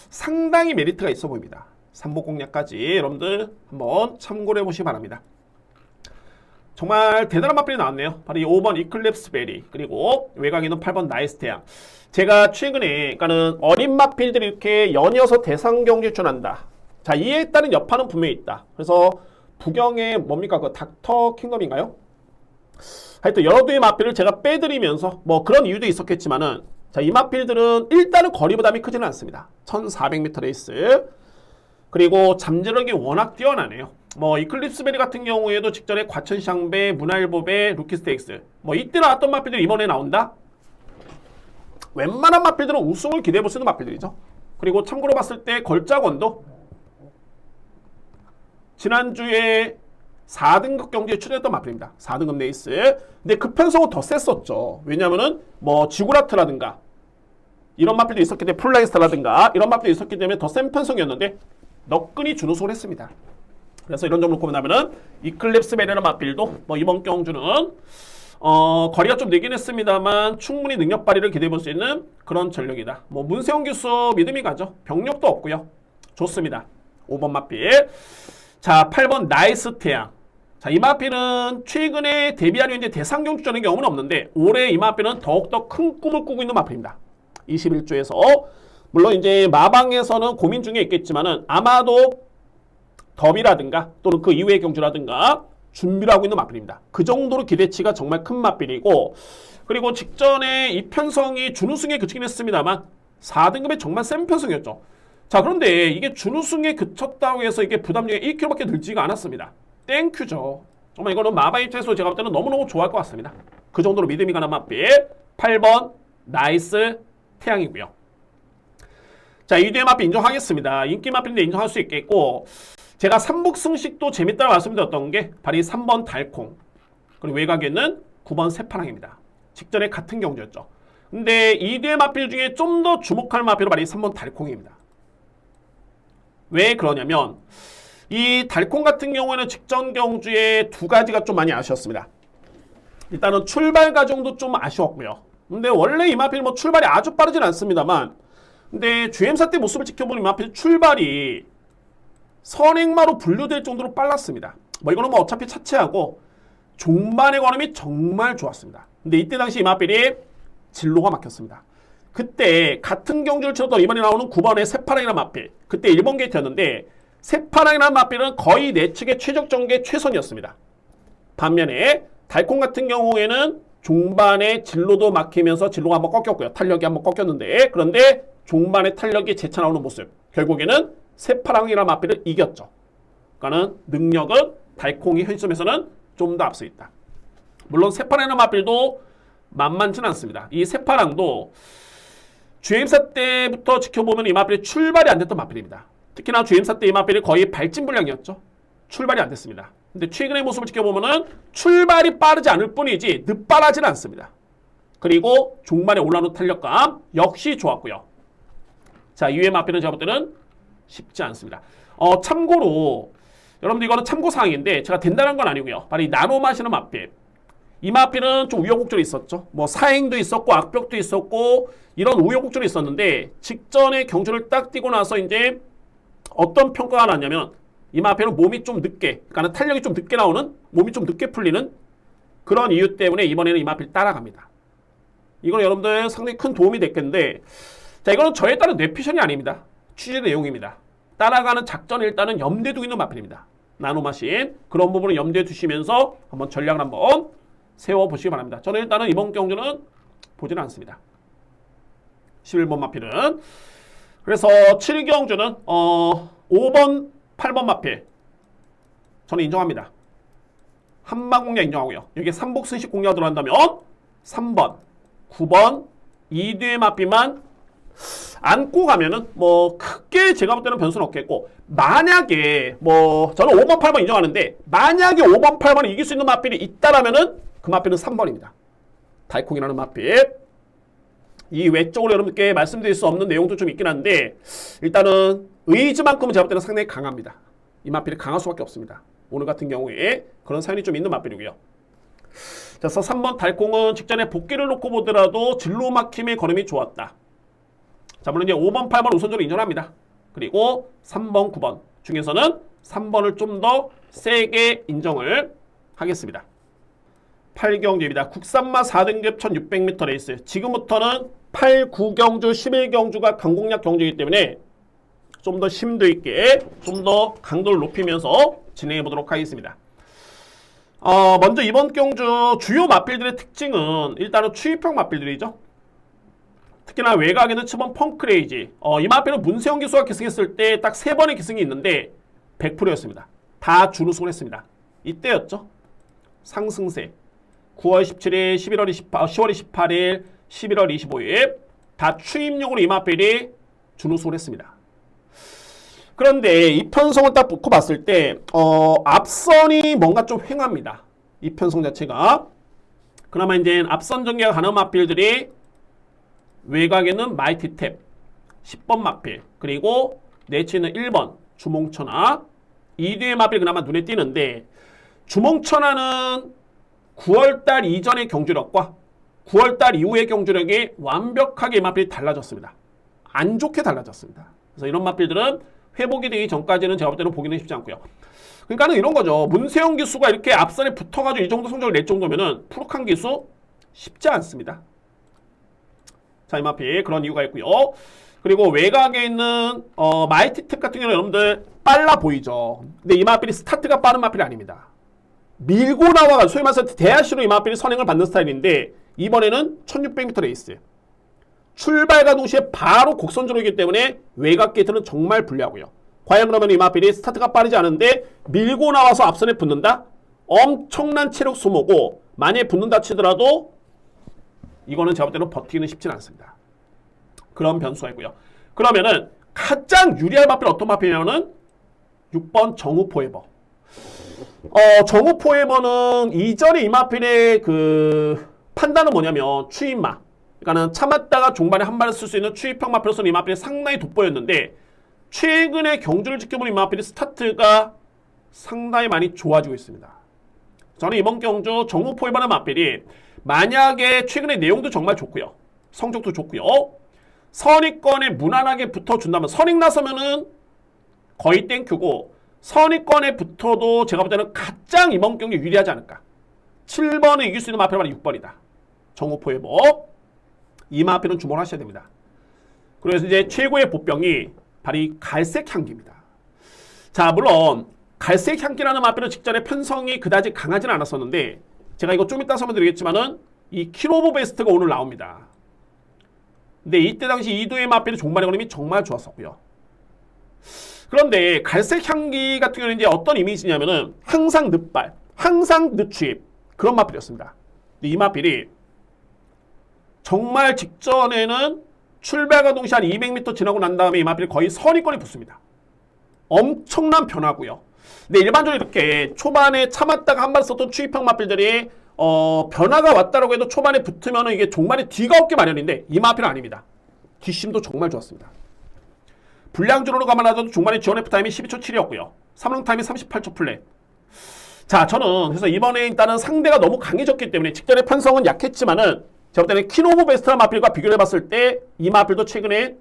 상당히 메리트가 있어 보입니다. 삼복 공략까지 여러분들 한번 참고를 해보시기 바랍니다. 정말 대단한 마필이 나왔네요. 바로 이 5번 이클립스 베리, 그리고 외곽에 있는 8번 나이스테양. 제가 최근에, 그러니까는 어린 마필들이 이렇게 연이어서 대상 경기에 출연한다. 자, 이에 따른 여파는 분명히 있다. 그래서 부경의 뭡니까, 그 닥터 킹덤인가요? 하여튼 여러 개의 마필을 제가 빼드리면서 뭐 그런 이유도 있었겠지만은 자, 이 마필들은 일단은 거리 부담이 크지는 않습니다. 1400m 레이스. 그리고 잠재력이 워낙 뛰어나네요. 뭐 이클립스베리 같은 경우에도 직전에 과천샹배, 문화일보배, 루키스테이크스 뭐 이때 나왔던 마필들이 이번에 나온다? 웬만한 마필들은 우승을 기대해볼 수 있는 마필들이죠. 그리고 참고로 봤을 때 걸작원도 지난주에 4등급 경기에 출연했던 마필입니다. 4등급 레이스. 근데 그 편성은 더 셌었죠. 왜냐면은 뭐 지구라트라든가 이런 마필도 있었기 때문에 플라이스타라든가 이런 마필도 있었기 때문에 더 센 편성이었는데 너끈히 준우승을 했습니다. 그래서 이런 점을 놓고 보면은 이클립스 베리라는 마필도 뭐 이번 경주는 거리가 좀 늘긴 했습니다만 충분히 능력 발휘를 기대해볼 수 있는 그런 전력이다. 뭐 문세영 교수 믿음이 가죠. 병력도 없고요. 좋습니다. 5번 마필. 자, 8번 나이스 태양. 자, 이 마필은 최근에 데뷔한 후 이제 대상 경주전의 경험은 없는데 올해 이 마필은 더욱더 큰 꿈을 꾸고 있는 마필입니다. 21조에서 물론 이제 마방에서는 고민 중에 있겠지만은 아마도 더비라든가 또는 그 이후의 경주라든가 준비를 하고 있는 마필입니다. 그 정도로 기대치가 정말 큰 마필이고 그리고 직전에 이 편성이 준우승에 그치긴 했습니다만 4등급에 정말 센 편성이었죠. 자, 그런데 이게 준우승에 그쳤다고 해서 이게 부담력이 1kg밖에 늘지가 않았습니다. 땡큐죠. 정말 이거는 마바이트에서 제가 볼 때는 너무너무 좋아할 것 같습니다. 그 정도로 믿음이 가는 마필 8번 나이스 태양이고요. 자, 이 뒤에 마필 인정하겠습니다. 인기 마필인데 인정할 수 있겠고 제가 삼복승식도 재밌다고 말씀드렸던 게 바로 이 3번 달콩 그리고 외곽에는 9번 새파랑입니다. 직전에 같은 경주였죠. 근데 이 뒤에 마필 중에 좀 더 주목할 마필은 바로 이 3번 달콩입니다. 왜 그러냐면 이 달콩 같은 경우에는 직전 경주에 두 가지가 좀 많이 아쉬웠습니다. 일단은 출발 과정도 좀 아쉬웠고요. 근데 원래 이 마필 뭐 출발이 아주 빠르진 않습니다만 근데 주행사 때 모습을 지켜보는 이 마필 출발이 선행마로 분류될 정도로 빨랐습니다. 뭐 이거는 뭐 어차피 차치하고 종반의 걸음이 정말 좋았습니다. 근데 이때 당시 이 마필이 진로가 막혔습니다. 그때 같은 경주를 치렀던 이번에 나오는 9번의 새파랑이라는 마필 그때 1번 게이트였는데 새파랑이라는 마필은 거의 내측의 최적 전개 최선이었습니다. 반면에 달콩 같은 경우에는 종반에 진로도 막히면서 진로가 한번 꺾였고요. 탄력이 한번 꺾였는데 그런데 종반의 탄력이 재차 나오는 모습 결국에는 새파랑이라는 마필을 이겼죠. 그러니까는 능력은 달콩이 현 시점에서는 좀 더 앞서 있다. 물론 새파랑이라는 마필도 만만치는 않습니다. 이 새파랑도 주행사 때부터 지켜보면 이 마필이 출발이 안 됐던 마필입니다. 특히나 주행사 때 이 마필이 거의 발진 불량이었죠. 출발이 안 됐습니다. 근데 최근의 모습을 지켜보면은 출발이 빠르지 않을 뿐이지 늦발하지는 않습니다. 그리고 종반에 올라오는 탄력감 역시 좋았고요. 자, 이외의 마필은 제가 볼 때는 쉽지 않습니다. 참고로 여러분들 이거는 참고사항인데 제가 된다는 건 아니고요. 바로 이 나노 마시는 마필. 이 마필은 좀 우여곡절이 있었죠. 뭐 사행도 있었고 악벽도 있었고 이런 우여곡절이 있었는데 직전에 경주를 딱 뛰고 나서 이제 어떤 평가가 났냐면 이 마필은 몸이 좀 늦게 그러니까 탄력이 좀 늦게 나오는 몸이 좀 늦게 풀리는 그런 이유 때문에 이번에는 이 마필 따라갑니다. 이건 여러분들 상당히 큰 도움이 됐겠는데 자, 이거는 저에 따른 뇌피션이 아닙니다. 취재 내용입니다. 따라가는 작전을 일단은 염두에 두고 있는 마필입니다. 나노마신 그런 부분을 염두에 두시면서 한번 전략을 한번 세워보시기 바랍니다. 저는 일단은 이번 경주는 보지는 않습니다. 11번 마필은 그래서 7경주는 5번 8번 마필 저는 인정합니다. 한방 공략 인정하고요. 여기에 삼복승식 공략 들어간다면 3번 9번 2뒤의 마필만 안고 가면은 뭐 크게 제가 볼 때는 변수는 없겠고 만약에 뭐 저는 5번 8번 인정하는데 만약에 5번 8번을 이길 수 있는 마필이 있다라면은 그 마필은 3번입니다. 달콩이라는 마필. 이 외적으로 여러분께 말씀드릴 수 없는 내용도 좀 있긴 한데 일단은 의지만큼은 제가 볼 때는 상당히 강합니다. 이 마필이 강할 수밖에 없습니다. 오늘 같은 경우에 그런 사연이 좀 있는 마필이고요. 자, 그래서 3번 달콩은 직전에 복귀를 놓고 보더라도 진로 막힘의 걸음이 좋았다. 자, 물론 이제 5번, 8번 우선적으로 인정합니다. 그리고 3번, 9번 중에서는 3번을 좀 더 세게 인정을 하겠습니다. 8경주입니다. 국산마 4등급 1600m 레이스. 지금부터는 8, 9경주, 11경주가 강공략 경주이기 때문에 좀 더 심도 있게 좀 더 강도를 높이면서 진행해 보도록 하겠습니다. 먼저 이번 경주 주요 마필들의 특징은 일단은 추입형 마필들이죠. 특히나 외곽에는 7번 펑크레이지. 이 마필은 문세영 기수가 기승했을 때 딱 3번의 기승이 있는데 100%였습니다. 다 준우승을 했습니다. 이때였죠. 상승세. 9월 17일, 10월 28일, 11월 25일 다 추임용으로 이 마필이 준우승을 했습니다. 그런데 이편성을 딱 놓고 봤을 때 앞선이 뭔가 좀 휑합니다. 이편성 자체가. 그나마 이제 앞선 전개가 가능한 마필들이 외곽에는 마이티탭 10번 마필, 그리고 내치는 1번 주몽천하. 이 뒤에 마필 그나마 눈에 띄는데, 주몽천하는 9월달 이전의 경주력과 9월달 이후의 경주력이 완벽하게 이 마필이 달라졌습니다. 안 좋게 달라졌습니다. 그래서 이런 마필들은 회복이 되기 전까지는 제가 볼 때는 보기는 쉽지 않고요. 그러니까는 이런 거죠. 문세영 기수가 이렇게 앞선에 붙어가지고 이 정도 성적을 낼 정도면은 푸르칸 기수 쉽지 않습니다. 자, 이 마필 그런 이유가 있고요. 그리고 외곽에 있는 마이티탭 같은 경우는 여러분들 빨라 보이죠. 근데 이 마필이 스타트가 빠른 마필이 아닙니다. 밀고 나와가 소위 말해서 대하시로 이 마필이 선행을 받는 스타일인데, 이번에는 1600m 레이스. 출발과 동시에 바로 곡선주로이기 때문에 외곽 게이트는 정말 불리하고요. 과연 그러면 이 마필이 스타트가 빠르지 않은데 밀고 나와서 앞선에 붙는다? 엄청난 체력 소모고, 만약에 붙는다 치더라도 이거는 제가 볼 때는 버티기는 쉽지는 않습니다. 그런 변수가 있고요. 그러면은 가장 유리할 마필은 어떤 마필이냐면은 6번 정우 포에버. 정우 포에버는 이전에 이 마필의 그 판단은 뭐냐면 추임마. 그러니까는 참았다가 종반에 한 발을 쓸 수 있는 추입형 마필로서는 이 마필이 상당히 돋보였는데, 최근에 경주를 지켜보는 이 마필의 스타트가 상당히 많이 좋아지고 있습니다. 저는 이번 경주 정우 포에버라는 마필이 만약에 최근에 내용도 정말 좋고요. 성적도 좋고요. 선입권에 무난하게 붙어준다면, 선익 나서면은 거의 땡큐고, 선입권에 붙어도 제가 볼 때는 가장 이번 경기 유리하지 않을까. 7번을 이길 수 있는 마필은 바로 6번이다. 정우 포에버. 이 마필은 주목을 하셔야 됩니다. 그래서 이제 최고의 보병이 바로 이 갈색 향기입니다. 자, 물론 갈색 향기라는 마필은 직전에 편성이 그다지 강하지는 않았었는데, 제가 이거 좀 이따 설명드리겠지만은 이 킬 오브 베스트가 오늘 나옵니다. 근데 이때 당시 이두의 마필의 종반의 걸음이 정말 좋았었고요. 그런데 갈색 향기 같은 경우는 이제 어떤 이미지냐면은 항상 늦발, 항상 늦추입, 그런 마필이었습니다. 근데 이 마필이 정말 직전에는 출발과 동시에 한 200m 지나고 난 다음에 이 마필이 거의 선입권에 붙습니다. 엄청난 변화고요. 근데 일반적으로 이렇게 초반에 참았다가 한 발 썼던 추입형 마필들이 변화가 왔다라고 해도 초반에 붙으면 이게 종반에 뒤가 없게 마련인데, 이 마필은 아닙니다. 뒷심도 정말 좋았습니다. 불량주로로 감안하더라도 종반의 지원F 타임이 12초 7이었고요. 3롱 타임이 38초 플랫. 자, 저는 그래서 이번에 일단은 상대가 너무 강해졌기 때문에 직전의 편성은 약했지만은 제가 볼 때는 킬 오브 베스트나 마필과 비교를 해봤을 때 이 마필도 최근에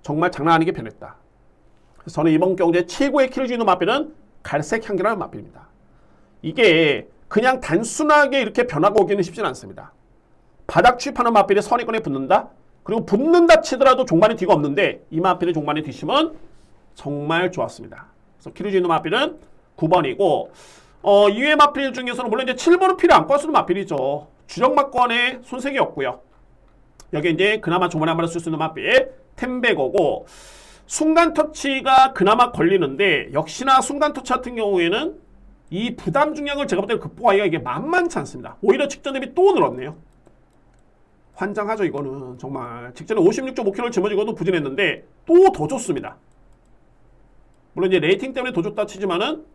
정말 장난 아니게 변했다. 그래서 저는 이번 경주의 최고의 킬을 주는 마필은 갈색 향기라는 마필입니다. 이게 그냥 단순하게 이렇게 변화가 오기는 쉽지는 않습니다. 바닥 취입하는 마필이 선입권에 붙는다? 그리고 붙는다 치더라도 종반에 뒤가 없는데, 이 마필의 종반의 뒷심은 정말 좋았습니다. 그래서 킬을 주는 마필은 9번이고, 이외의 마필 중에서는 물론 이제 7번은 필요 안 꽈수는 마필이죠. 주력마권의 손색이 없고요. 여기 이제 그나마 종반에 한 번을 쓸 수 있는 마필 템베거고, 순간 터치가 그나마 걸리는데, 역시나 순간 터치 같은 경우에는 이 부담 중량을 제가 볼 때 극복하기가 이게 만만치 않습니다. 오히려 직전 대비 또 늘었네요. 환장하죠. 이거는 정말 직전에 56.5kg를 짊어지고도 부진했는데 또 더 좋습니다. 물론 이제 레이팅 때문에 더 좋다 치지만은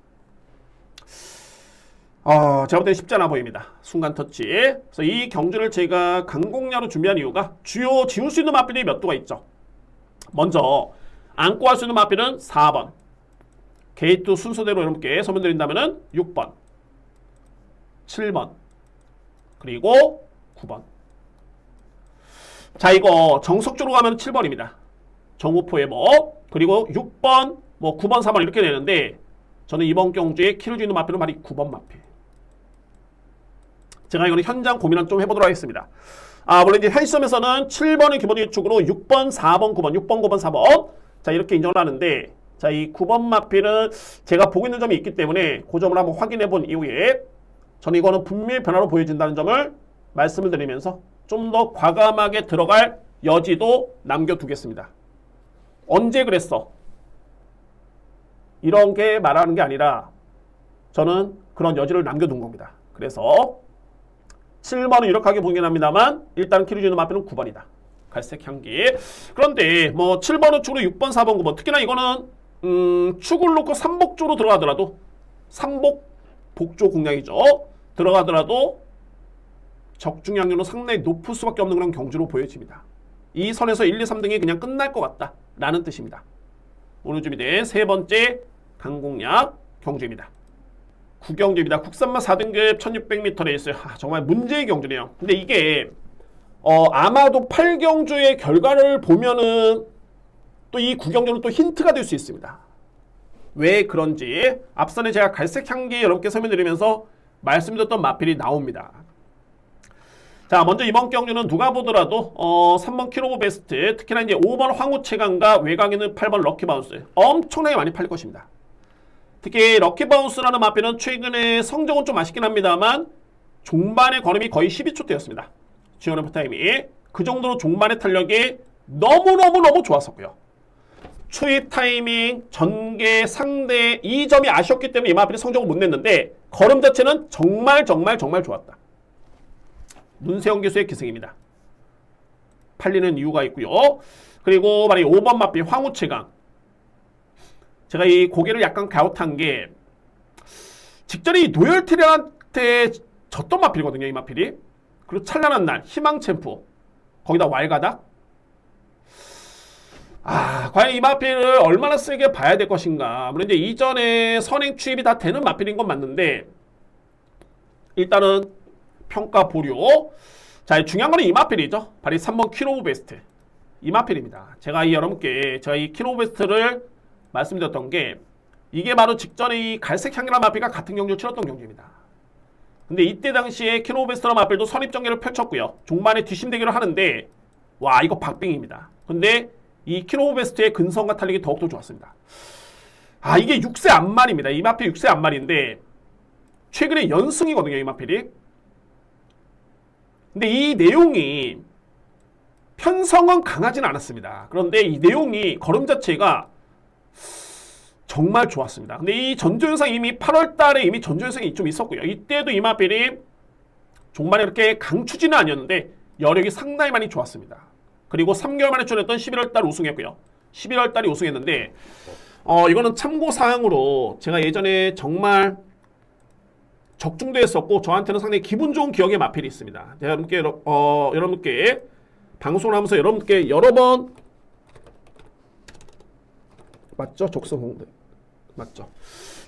제가 볼 때는 쉽지 않아 보입니다. 순간 터치. 그래서 이 경주를 제가 강공야로 준비한 이유가 주요 지울 수 있는 마필이 몇 도가 있죠. 먼저 안고 할 수 있는 마필은 4번. 게이트 순서대로 여러분께 설명드린다면은 6번, 7번, 그리고 9번. 자, 이거 정석적으로 가면 7번입니다. 정우포에버. 그리고 6번, 9번, 4번 이렇게 되는데, 저는 이번 경주에 킬을 주는 마필은 바로 9번 마필. 제가 이거는 현장 고민을 좀 해보도록 하겠습니다. 물론 이제 현 시점에서는 7번을 기본 예측으로 6번, 4번, 9번, 6번, 9번, 4번. 자, 이렇게 인정을 하는데, 자, 이 9번 마필은 제가 보고 있는 점이 있기 때문에 그 점을 한번 확인해 본 이후에 저는 이거는 분명히 변화로 보여진다는 점을 말씀을 드리면서 좀 더 과감하게 들어갈 여지도 남겨두겠습니다. 언제 그랬어? 이런 게 말하는 게 아니라 저는 그런 여지를 남겨둔 겁니다. 그래서 7번은 유력하게 보이긴 합니다만 일단 키루지는 마피는 9번이다. 갈색 향기. 그런데 뭐 7번 우측으로 6번, 4번, 9번 특히나 이거는 축을 놓고 삼복조로 들어가더라도 삼복 복조 공략이죠. 들어가더라도 적중량률은 상당히 높을 수밖에 없는 그런 경주로 보여집니다. 이 선에서 1, 2, 3등이 그냥 끝날 것 같다 라는 뜻입니다. 오늘 준비된 세 번째 강공략 경주입니다. 구경주입니다. 국산마 4등급 1600m 레이스. 정말 문제의 경주네요. 근데 이게 아마도 8경주의 결과를 보면은 또 이 구경주는 또 힌트가 될 수 있습니다. 왜 그런지 앞선에 제가 갈색 향기 여러분께 설명드리면서 말씀드렸던 마필이 나옵니다. 자, 먼저 이번 경주는 누가 보더라도 3번 킬오브 베스트, 특히나 이제 5번 황후체감과 외곽에는 8번 럭키바운스 엄청나게 많이 팔릴 것입니다. 특히 럭키바운스라는 마필은 최근에 성적은 좀 아쉽긴 합니다만 종반의 걸음이 거의 12초대였습니다. 지원의 타임이 그 정도로 종반의 탄력이 너무너무 좋았었고요. 추입 타이밍, 전개, 상대 이 점이 아쉬웠기 때문에 이 마필이 성적을 못 냈는데 걸음 자체는 정말 좋았다. 문세영 기수의 기승입니다. 팔리는 이유가 있고요. 그리고 만약에 5번 마필 황후체강. 제가 이 고개를 약간 갸웃한 게 직전에 이 노열티리한테 졌던 마필이거든요. 이 마필이. 그리고 찬란한 날 희망 챔프 거기다 왈가닥. 과연 이 마필을 얼마나 세게 봐야 될 것인가. 물론 이제 이전에 선행 추입이 다 되는 마필인 건 맞는데 일단은 평가 보류. 자, 중요한 거는 이 마필이죠. 바로 3번 킬오브 베스트. 이 마필입니다. 제가 여러분께 이 킬오브 베스트를 말씀드렸던 게 이게 바로 직전에 이 갈색 향기라는 마필과 같은 경주를 치렀던 경주입니다. 근데 이때 당시에 킬오브 베스트라는 마필도 선입전개를 펼쳤고요. 종반에 뒷심대기를 하는데 와, 이거 박빙입니다. 근데 이 킬오브 베스트의 근성과 탄력이 더욱더 좋았습니다. 이게 6세 앞말입니다. 이 마필 6세 앞말인데 최근에 연승이거든요. 이 마필이. 근데 이 내용이 편성은 강하진 않았습니다. 그런데 이 내용이 걸음 자체가 정말 좋았습니다. 근데 이 전조현상이 이미 8월 달에 이미 전조현상이 좀 있었고요. 이때도 이 마필이 종반에 그렇게 강추지는 아니었는데 여력이 상당히 많이 좋았습니다. 그리고 3개월 만에 출연했던 11월 달 우승했고요. 11월 달에 우승했는데 이거는 참고사항으로 제가 예전에 정말 적중도 했었고 저한테는 상당히 기분 좋은 기억의 마필이 있습니다. 제가 여러분께 방송을 하면서 여러분께 여러 번 맞죠? 적소성대 맞죠?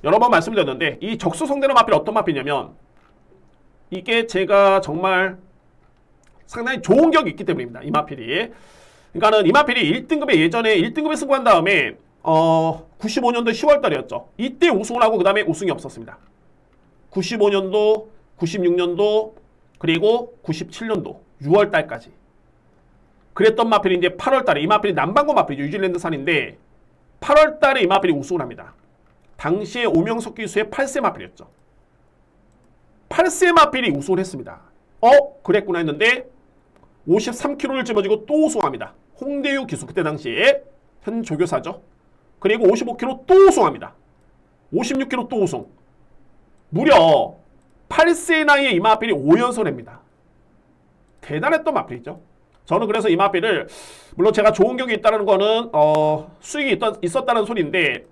여러 번 말씀드렸는데 이 적소성대는 마필이 어떤 마필이냐면 이게 제가 정말 상당히 좋은 기억이 있기 때문입니다. 이 마필이. 그러니까는 이 마필이 1등급에 예전에 1등급에 승부한 다음에 95년도 10월 달이었죠. 이때 우승을 하고 그 다음에 우승이 없었습니다. 95년도, 96년도, 그리고 97년도 6월 달까지. 그랬던 마필이 이제 8월 달에 이 마필이 남반구 마필이죠. 뉴질랜드산인데 8월 달에 이 마필이 우승을 합니다. 당시에 오명석 기수의 8세 마필이었죠. 8세 마필이 우승을 했습니다. 그랬구나 했는데 53kg를 짊어지고 또 우승합니다. 홍대유 기수 그때 당시에 현 조교사죠. 그리고 55kg 또 우승합니다. 56kg 또 우승. 무려 8세 나이에 이 마필이 5연승을 합니다. 대단했던 마필이죠. 저는 그래서 이 마필을 물론 제가 좋은 경기 있다는 거는 수익이 있었다는 소리인데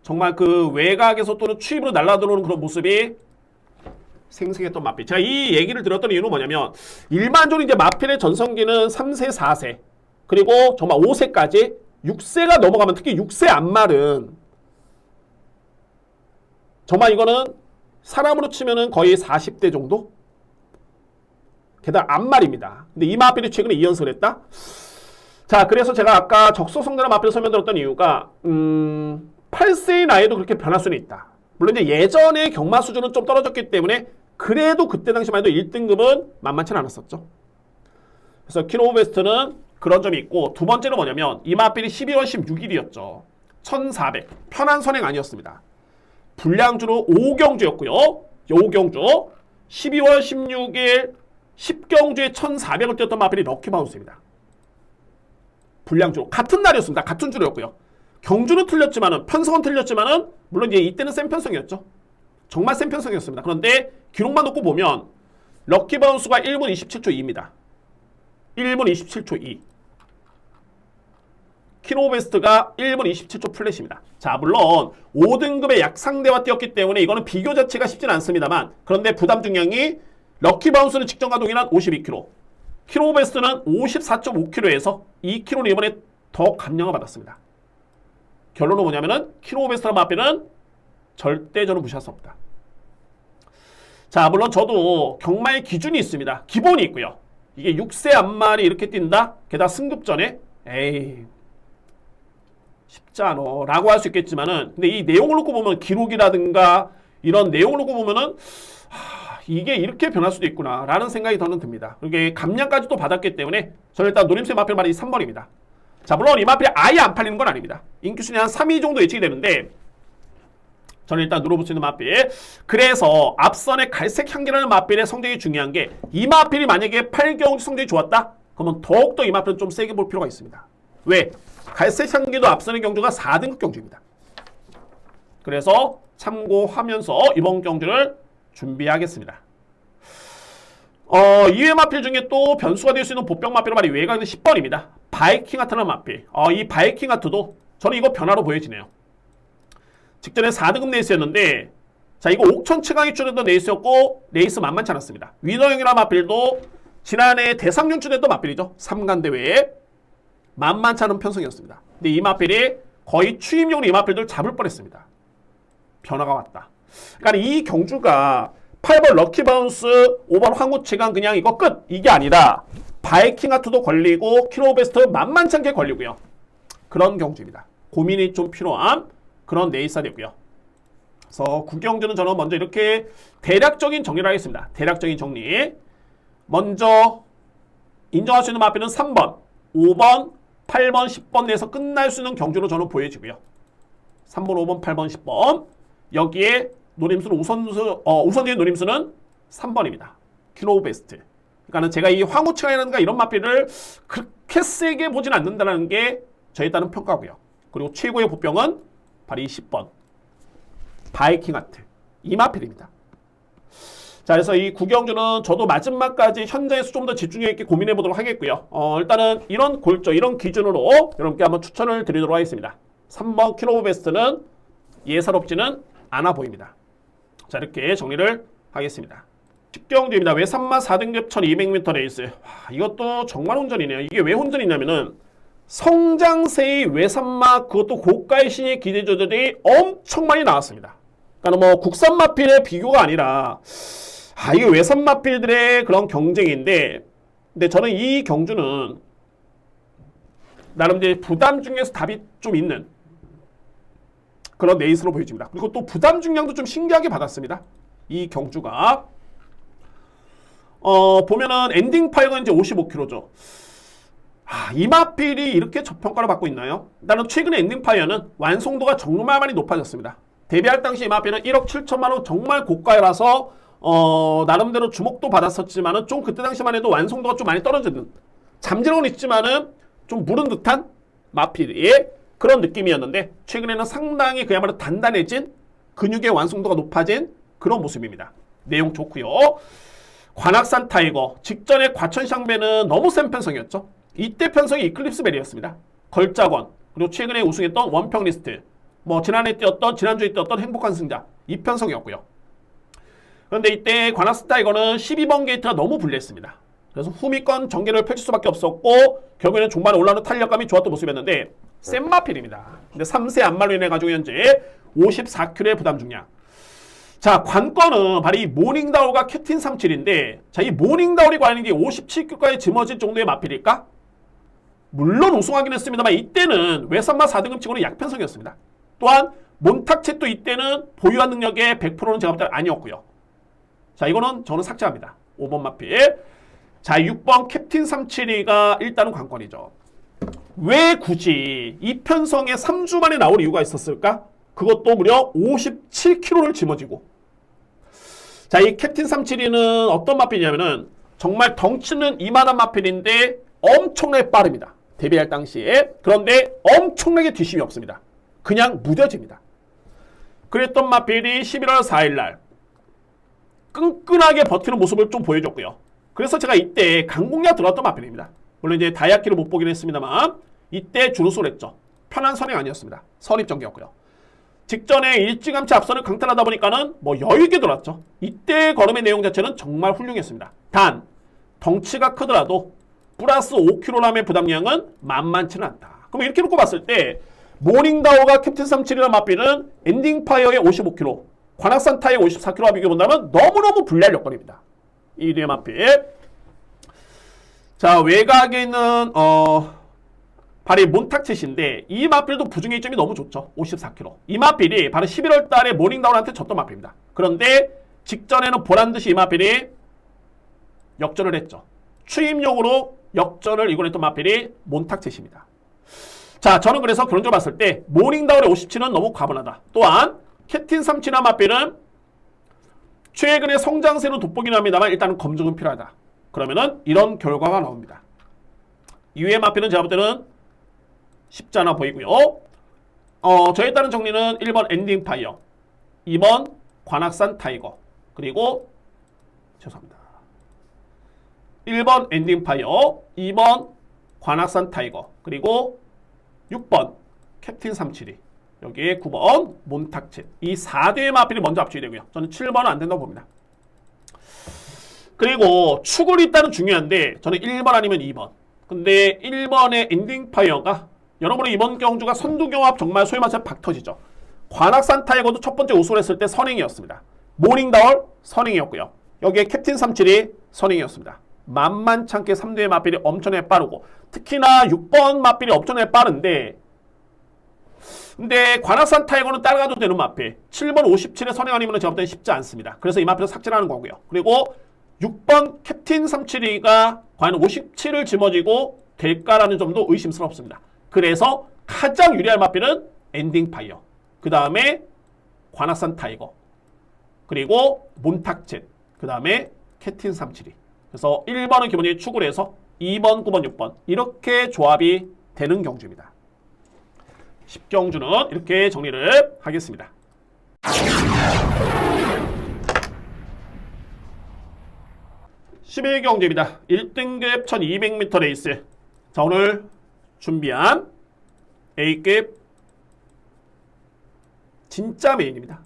정말 그 외곽에서 또는 추입으로 날아들어오는 그런 모습이 생생했던 마필. 제가 이 얘기를 들었던 이유는 뭐냐면 일반적으로 이제 마필의 전성기는 3세, 4세 그리고 정말 5세까지 6세가 넘어가면 특히 6세 앞말은 정말 이거는 사람으로 치면은 거의 40대 정도? 게다가 앞말입니다. 근데 이 마필이 최근에 2연승을 했다? 자, 그래서 제가 아까 적소성대나 마필을 설명드렸던 이유가 8세의 나이도 그렇게 변할 수는 있다. 물론 이제 예전의 경마 수준은 좀 떨어졌기 때문에 그래도 그때 당시만 해도 1등급은 만만치는 않았었죠. 그래서 킬오브 베스트는 그런 점이 있고 두 번째는 뭐냐면 이 마필이 12월 16일이었죠. 1400. 편한 선행 아니었습니다. 불량주로 5경주였고요. 5경주. 12월 16일 10경주에 1400을 뛰었던 마필이 럭키바운스입니다. 불량주로 같은 날이었습니다. 같은 주로였고요. 경주는 틀렸지만은 편성은 틀렸지만은 물론 이제 이때는 센 편성이었죠. 정말 센 편성이었습니다. 그런데 기록만 놓고 보면 럭키바운스가 1분 27초 2입니다. 1분 27초 2. 키로베스트가 1분 27초 플랫입니다. 자, 물론 5등급의 약상대와 뛰었기 때문에 이거는 비교 자체가 쉽진 않습니다만, 그런데 부담 중량이 럭키바운스는 직전 가동이란 52kg, 키로베스트는 54.5kg에서 2kg를 이번에 더 감량을 받았습니다. 결론은 뭐냐면은 키로베스트랑 마필은 절대 저는 무시할 수 없다. 자, 물론 저도 경마의 기준이 있습니다. 기본이 있고요. 이게 6세 앞말이 이렇게 뛴다? 게다가 승급전에 에이 쉽지 않아 라고 할 수 있겠지만은, 근데 이 내용을 놓고 보면 기록이라든가 이런 내용을 놓고 보면은 이게 이렇게 변할 수도 있구나 라는 생각이 저는 듭니다. 이게 감량까지 또 받았기 때문에 저는 일단 노림수의 마필 말이 3번입니다. 자, 물론 이 마필이 아예 안 팔리는 건 아닙니다. 인기순위 한 3위 정도 예측이 되는데 저는 일단 누려볼 수 있는 마필. 그래서 앞선의 갈색 향기라는 마필의 성적이 중요한 게, 이 마필이 만약에 8경주 성적이 좋았다? 그러면 더욱더 이 마필은 좀 세게 볼 필요가 있습니다. 왜? 갈색 향기도 앞선의 경주가 4등급 경주입니다. 그래서 참고하면서 이번 경주를 준비하겠습니다. 이외 마필 중에 또 변수가 될 수 있는 보병 마필은 말이 외곽은 10번입니다. 바이킹 하트라는 마필. 이 바이킹 하트도 저는 이거 변화로 보여지네요. 직전에 4등급 레이스였는데, 자, 이거 옥천 최강이 출연했던 레이스였고 레이스 만만치 않았습니다. 위너형이라는 마필도 지난해 대상 연출했던 마필이죠. 3간 대회에 만만치 않은 편성이었습니다. 근데 이 마필이 거의 추임용으로 이 마필들 잡을 뻔했습니다. 변화가 왔다. 그러니까 이 경주가 8번 럭키바운스, 5번 황후치강 그냥 이거 끝! 이게 아니라 바이킹 하트도 걸리고 키로베스트 만만치 않게 걸리고요. 그런 경주입니다. 고민이 좀 필요한 그런 레이스가 되고요. 그래서 구경주는 저는 먼저 이렇게 대략적인 정리를 하겠습니다. 대략적인 정리. 먼저 인정할 수 있는 마필은 3번, 5번, 8번, 10번 내에서 끝날 수 있는 경주로 저는 보여지고요. 3번, 5번, 8번, 10번. 여기에 노림수는 우선의 노림수는 3번입니다. 키로베스트. 그러니까는 제가 이 황후치강이라든가 이런 마필을 그렇게 세게 보진 않는다는 게 저에 따른 평가고요. 그리고 최고의 보병은 바로 이 10번 바이킹 하트 이 마필입니다. 자, 그래서 이 구경주는 저도 마지막까지 현장에서 좀 더 집중력 있게 고민해 보도록 하겠고요. 일단은 이런 골조, 이런 기준으로 여러분께 한번 추천을 드리도록 하겠습니다. 3번 키로베스트는 예사롭지는 않아 보입니다. 자, 이렇게 정리를 하겠습니다. 10경주입니다. 외산마 4등급 1200m 레이스. 이것도 정말 혼전이네요. 이게 왜 혼전이냐면은 성장세의 외산마, 그것도 고가의 신의 기대 조절이 엄청 많이 나왔습니다. 그러니까 뭐 국산 마필의 비교가 아니라 이게 외산 마필들의 그런 경쟁인데, 근데 저는 이 경주는 나름 이제 부담 중에서 답이 좀 있는 그런 레이스로 보여집니다. 그리고 또 부담 중량도 좀 신기하게 받았습니다. 이 경주가 보면은 엔딩 파이어가 이제 55kg죠. 이 마필이 이렇게 저평가를 받고 있나요? 나는 최근에 엔딩 파이어는 완성도가 정말 많이 높아졌습니다. 데뷔할 당시 이 마필은 1억 7천만 원 정말 고가라서 나름대로 주목도 받았었지만은 좀 그때 당시만 해도 완성도가 좀 많이 떨어지는, 잠재력은 있지만은 좀 무른 듯한 마필의 그런 느낌이었는데, 최근에는 상당히 그야말로 단단해진, 근육의 완성도가 높아진 그런 모습입니다. 내용 좋고요. 관악산 타이거, 직전에 과천샹배는 너무 센 편성이었죠. 이때 편성이 이클립스 벨이었습니다. 걸작원, 그리고 최근에 우승했던 원평리스트, 뭐 지난주에 뛰었던 행복한 승자, 이 편성이었고요. 그런데 이때 관악산 타이거는 12번 게이트가 너무 불리했습니다. 그래서 후미권 전개를 펼칠 수밖에 없었고 결국에는 종반에 올라오는 탄력감이 좋았던 모습이었는데 센 마필입니다. 근데 3세 안말로 인해 가지고 현재 54kg의 부담 중량. 자, 관건은 바로 이 모닝다울과 캡틴 37인데, 자, 이 모닝다울이 과연 이게 57kg까지 짊어질 정도의 마필일까? 물론 우승하긴 했습니다만 이때는 외산마 4등급 치고는 약편성이었습니다. 또한 몬탁챗도 이때는 보유한 능력의 100%는 제가 볼 때 아니었고요. 자, 이거는 저는 삭제합니다. 5번 마필. 자, 6번 캡틴 372가 일단은 관건이죠. 왜 굳이 이 편성에 3주 만에 나올 이유가 있었을까? 그것도 무려 57kg를 짊어지고. 자, 이 캡틴 372는 어떤 마필이냐면은 정말 덩치는 이만한 마필인데 엄청나게 빠릅니다. 데뷔할 당시에. 그런데 엄청나게 뒷심이 없습니다. 그냥 무뎌집니다. 그랬던 마필이 11월 4일날 끈끈하게 버티는 모습을 좀 보여줬고요. 그래서 제가 이때 강공략 들어왔던 마필입니다. 물론 이제 다이아키를 못 보긴 했습니다만 이때 준우승을 했죠. 편한 선행 아니었습니다. 선입전개였고요. 직전에 일찌감치 앞선을 강탈하다 보니까는 뭐 여유있게 돌았죠. 이때 걸음의 내용 자체는 정말 훌륭했습니다. 단 덩치가 크더라도 플러스 5kg의 부담량은 만만치는 않다. 그럼 이렇게 놓고 봤을 때 모닝다우가 캡틴 37이라는 마필은 엔딩파이어의 55kg, 관악산타의 54kg와 비교해본다면 너무너무 불리할 여건입니다. 이 뒤의 마필. 자, 외곽에 있는 발이 몬탁칫인데 이 마필도 부중의 점이 너무 좋죠. 54kg. 이 마필이 바로 11월 달에 모닝다운한테 졌던 마필입니다. 그런데 직전에는 보란듯이 이 마필이 역전을 했죠. 추임용으로 역전을 이뤄냈던 마필이 몬탁칫입니다. 자, 저는 그래서 결론적으로 봤을 때 모닝다운의 57은 너무 과분하다. 또한 캡틴 37한 마필은 최근에 성장세로 돋보긴 합니다만 일단은 검증은 필요하다. 그러면은 이런 결과가 나옵니다. 이외의 마필은 제가 볼 때는 쉽지 않아 보이고요. 저에 따른 정리는 1번 엔딩파이어, 2번 관악산 타이거, 그리고 죄송합니다. 1번 엔딩파이어, 2번 관악산 타이거, 그리고 6번 캡틴 372, 여기에 9번 몬탁칫. 이 4대의 마필이 먼저 합쳐야 되고요. 저는 7번은 안 된다고 봅니다. 그리고 축을 있다는 중요한데 저는 1번 아니면 2번. 근데 1번의 엔딩파이어가 여러분의 이번 경주가 선두경합 정말 소위 말해서 박 터지죠. 관악산 타이거도 첫 번째 우승을 했을 때 선행이었습니다. 모닝다울 선행이었고요. 여기에 캡틴 37이 선행이었습니다. 만만찮게 3대의 마필이 엄청나게 빠르고 특히나 6번 마필이 엄청나게 빠른데 근데 관악산 타이거는 따라가도 되는 마필 7번 57의 선행 아니면 제가 볼 때는 쉽지 않습니다. 그래서 이 마필을 삭제하는 거고요. 그리고 6번 캡틴 372가 과연 57을 짊어지고 될까라는 점도 의심스럽습니다. 그래서 가장 유리할 마필은 엔딩파이어, 그 다음에 관악산 타이거, 그리고 몬탁칫, 그 다음에 캡틴 372. 그래서 1번은 기본적인 축을 해서 2번, 9번, 6번 이렇게 조합이 되는 경주입니다. 10경주는 이렇게 정리를 하겠습니다. 11경주입니다. 1등급 1200m 레이스. 자, 오늘 준비한 A급 진짜 메인입니다.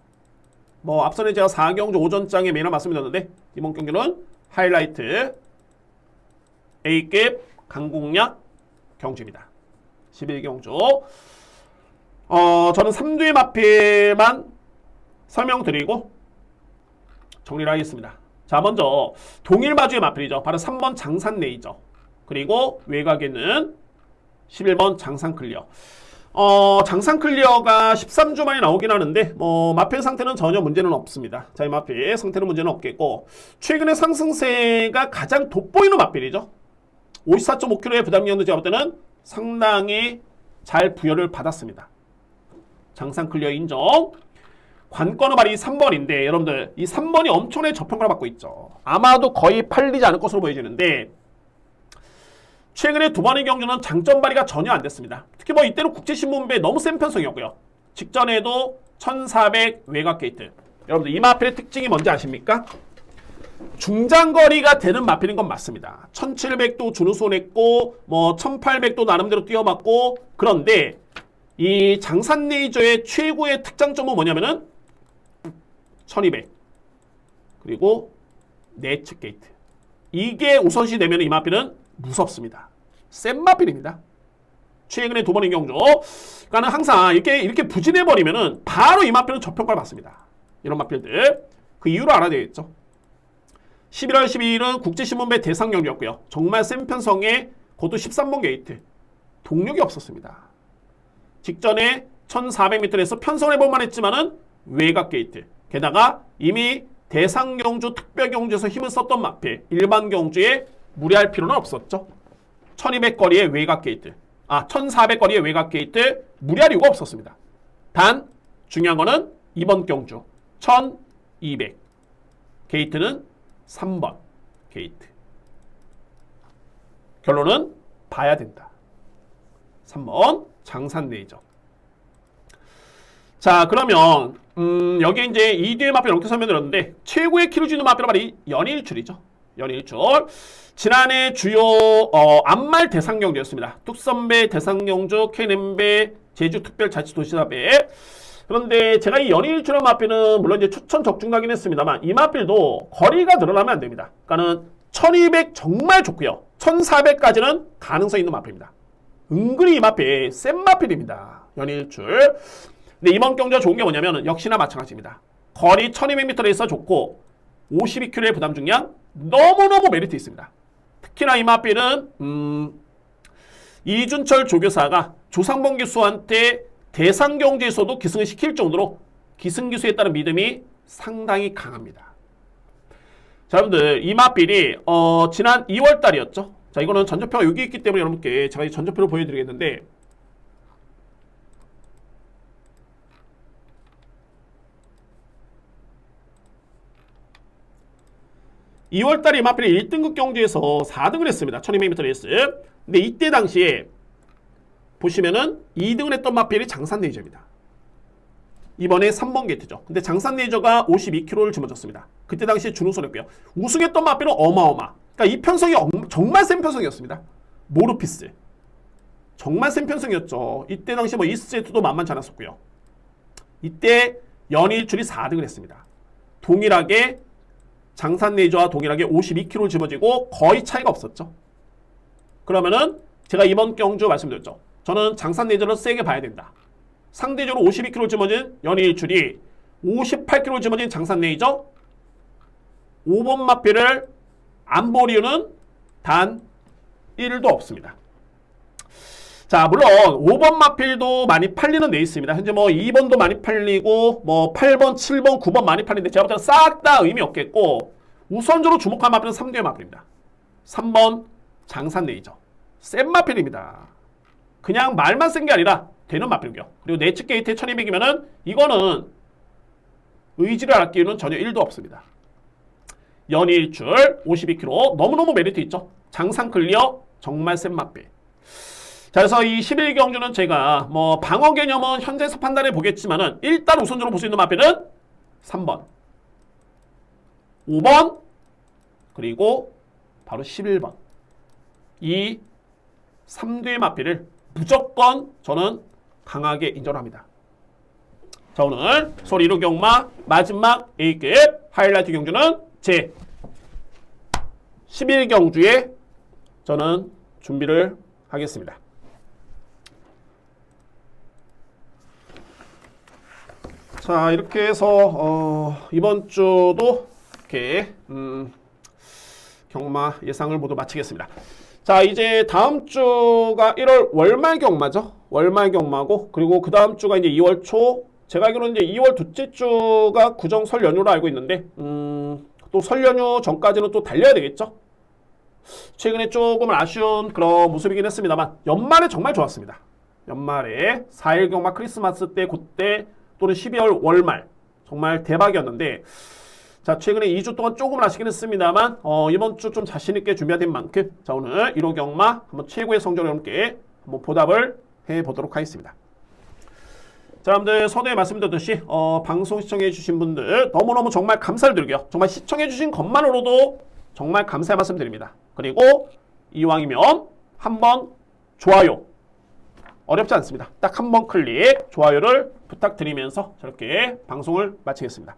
뭐 앞선에 제가 4경주 오전장에 메인을 말씀드렸는데 이번 경기는 하이라이트 A급 강공략 경주입니다. 11경주. 저는 3두의 마필만 설명드리고 정리를 하겠습니다. 자, 먼저 동일 마주의 마필이죠. 바로 3번 장산 레이저. 그리고 외곽에는 11번 장산 클리어. 장산 클리어가 13주 만에 나오긴 하는데 마필 상태는 전혀 문제는 없습니다. 자, 이 마필 상태는 문제는 없겠고 최근에 상승세가 가장 돋보이는 마필이죠. 54.5kg의 부담량도 제가 볼 때는 상당히 잘 부여를 받았습니다. 장산 클리어 인정. 관건은 바로 이 3번인데 여러분들 이 3번이 엄청나게 저평가를 받고 있죠. 아마도 거의 팔리지 않을 것으로 보여지는데 최근에 두 번의 경주는 장점 발휘가 전혀 안 됐습니다. 특히 이때는 국제신문배에 너무 센 편성이었고요. 직전에도 1400 외곽 게이트. 여러분들 이 마필의 특징이 뭔지 아십니까? 중장거리가 되는 마필인 건 맞습니다. 1700도 준우승 냈고 1800도 나름대로 뛰어맞고 그런데 이 장산 레이저의 최고의 특장점은 뭐냐면은 1200 그리고 내측 게이트. 이게 우선시 되면 이 마필은 무섭습니다. 센 마필입니다. 최근에 두 번의 경주. 그러니까 항상 이렇게 부진해버리면은 바로 이 마필은 저평가를 받습니다. 이런 마필들. 그 이유를 알아야 되겠죠. 11월 12일은 국제신문배 대상 경주였고요. 정말 센 편성에 그것도 13번 게이트. 동력이 없었습니다. 직전에 1400m에서 편성을 해볼만 했지만은 외곽 게이트. 게다가 이미 대상 경주, 특별 경주에서 힘을 썼던 마필. 일반 경주에 무리할 필요는 없었죠. 1200거리의 외곽 게이트. 1400거리의 외곽 게이트 무리할 이유가 없었습니다. 단 중요한 거는 이번 경주 1200 게이트는 3번 게이트. 결론은 봐야 된다. 3번 장산내이죠. 자, 그러면 여기 이제 이뒤의 마필 이렇게 설명드렸는데 최고의 키를 주는 마필은 바로 이 연일출이죠. 연일출. 지난해 주요 암말 대상경주였습니다. 뚝섬배, 대상경주, K냄배, 제주특별자치도시사배. 그런데 제가 이 연일출한 마필은 물론 이제 추천 적중하긴 했습니다만 이 마필도 거리가 늘어나면 안 됩니다. 그러니까는 1200 정말 좋고요. 1400까지는 가능성 있는 마필입니다. 은근히 이 마필 센 마필입니다. 연일출. 근데 이번 경주가 좋은 게 뭐냐면 역시나 마찬가지입니다. 거리 1200m에서 좋고 52km의 부담 중량 너무너무 메리트 있습니다. 특히나 이 마필은 이준철 조교사가 조상범 기수한테 대상경주에서도 기승을 시킬 정도로 기승기수에 따른 믿음이 상당히 강합니다. 자, 여러분들 이 마필이 지난 2월 달이었죠. 자, 이거는 전조표가 여기 있기 때문에 여러분께 제가 이 전조표를 보여드리겠는데 2월달에 이 마필이 1등급 경주에서 4등을 했습니다. 1200m 레이스. 근데 이때 당시에 보시면은 2등을 했던 마필이 장산레이저입니다. 이번에 3번 게이트죠. 근데 장산레이저가 52km를 짊어졌습니다. 그때 당시에 준우승했고요. 우승했던 마필은 어마어마. 그러니까 이 편성이 정말 센 편성이었습니다. 모르피스. 정말 센 편성이었죠. 이때 당시 뭐 이스제트도 만만치 않았었고요. 이때 연일출이 4등을 했습니다. 동일하게 장산레이저와 동일하게 52km를 짊어지고 거의 차이가 없었죠. 그러면은 제가 이번 경주 말씀드렸죠. 저는 장산레이저를 세게 봐야 된다. 상대적으로 52km를 짊어진 연일출이 58km를 짊어진 장산레이저 5번 마필을 안 볼 이유는 단 1도 없습니다. 자, 물론 5번 마필도 많이 팔리는 레이스입니다. 현재 뭐 2번도 많이 팔리고 뭐 8번, 7번, 9번 많이 팔리는데 제가 볼 때는 싹 다 의미 없겠고 우선적으로 주목할 마필은 3대의 마필입니다. 3번 장산레이저. 센 마필입니다. 그냥 말만 센 게 아니라 되는 마필이고요. 그리고 내측 게이트에 1200이면은 이거는 의지를 아끼는 전혀 1도 없습니다. 연일출 52km 너무너무 메리트 있죠. 장산 클리어 정말 센 마필. 자, 그래서 이 11경주는 제가 뭐 방어 개념은 현재에서 판단해 보겠지만은 일단 우선적으로 볼 수 있는 마필은 3번, 5번, 그리고 바로 11번. 이 3대의 마필을 무조건 저는 강하게 인정합니다. 자, 오늘 서울 1호 경마 마지막 A급 하이라이트 경주는 제 11경주에 저는 준비를 하겠습니다. 자, 이렇게 해서 이번 주도 이렇게 경마 예상을 모두 마치겠습니다. 자, 이제 다음 주가 1월 월말 경마죠. 월말 경마고, 그리고 그 다음 주가 이제 2월 초. 제가 알기로는 이제 2월 둘째 주가 구정 설 연휴로 알고 있는데, 또 설 연휴 전까지는 또 달려야 되겠죠. 최근에 조금 아쉬운 그런 모습이긴 했습니다만, 연말에 정말 좋았습니다. 연말에 4일 경마 크리스마스 때, 그때 또는 12월 월말 정말 대박이었는데, 자, 최근에 2주 동안 조금 아쉽긴 했습니다만 이번 주 좀 자신있게 준비된 만큼 자, 오늘 1호 경마 한번 최고의 성적을 여러분께 한번 보답을 해보도록 하겠습니다. 자, 여러분들 서두에 말씀드렸듯이 방송 시청해주신 분들 너무너무 정말 감사를 드리고요. 정말 시청해주신 것만으로도 정말 감사의 말씀 드립니다. 그리고 이왕이면 한번 좋아요, 어렵지 않습니다. 딱 한 번 클릭 좋아요를 부탁드리면서 저렇게 방송을 마치겠습니다.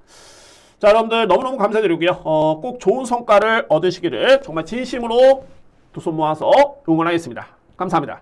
자, 여러분들 너무너무 감사드리고요. 꼭 좋은 성과를 얻으시기를 정말 진심으로 두 손 모아서 응원하겠습니다. 감사합니다.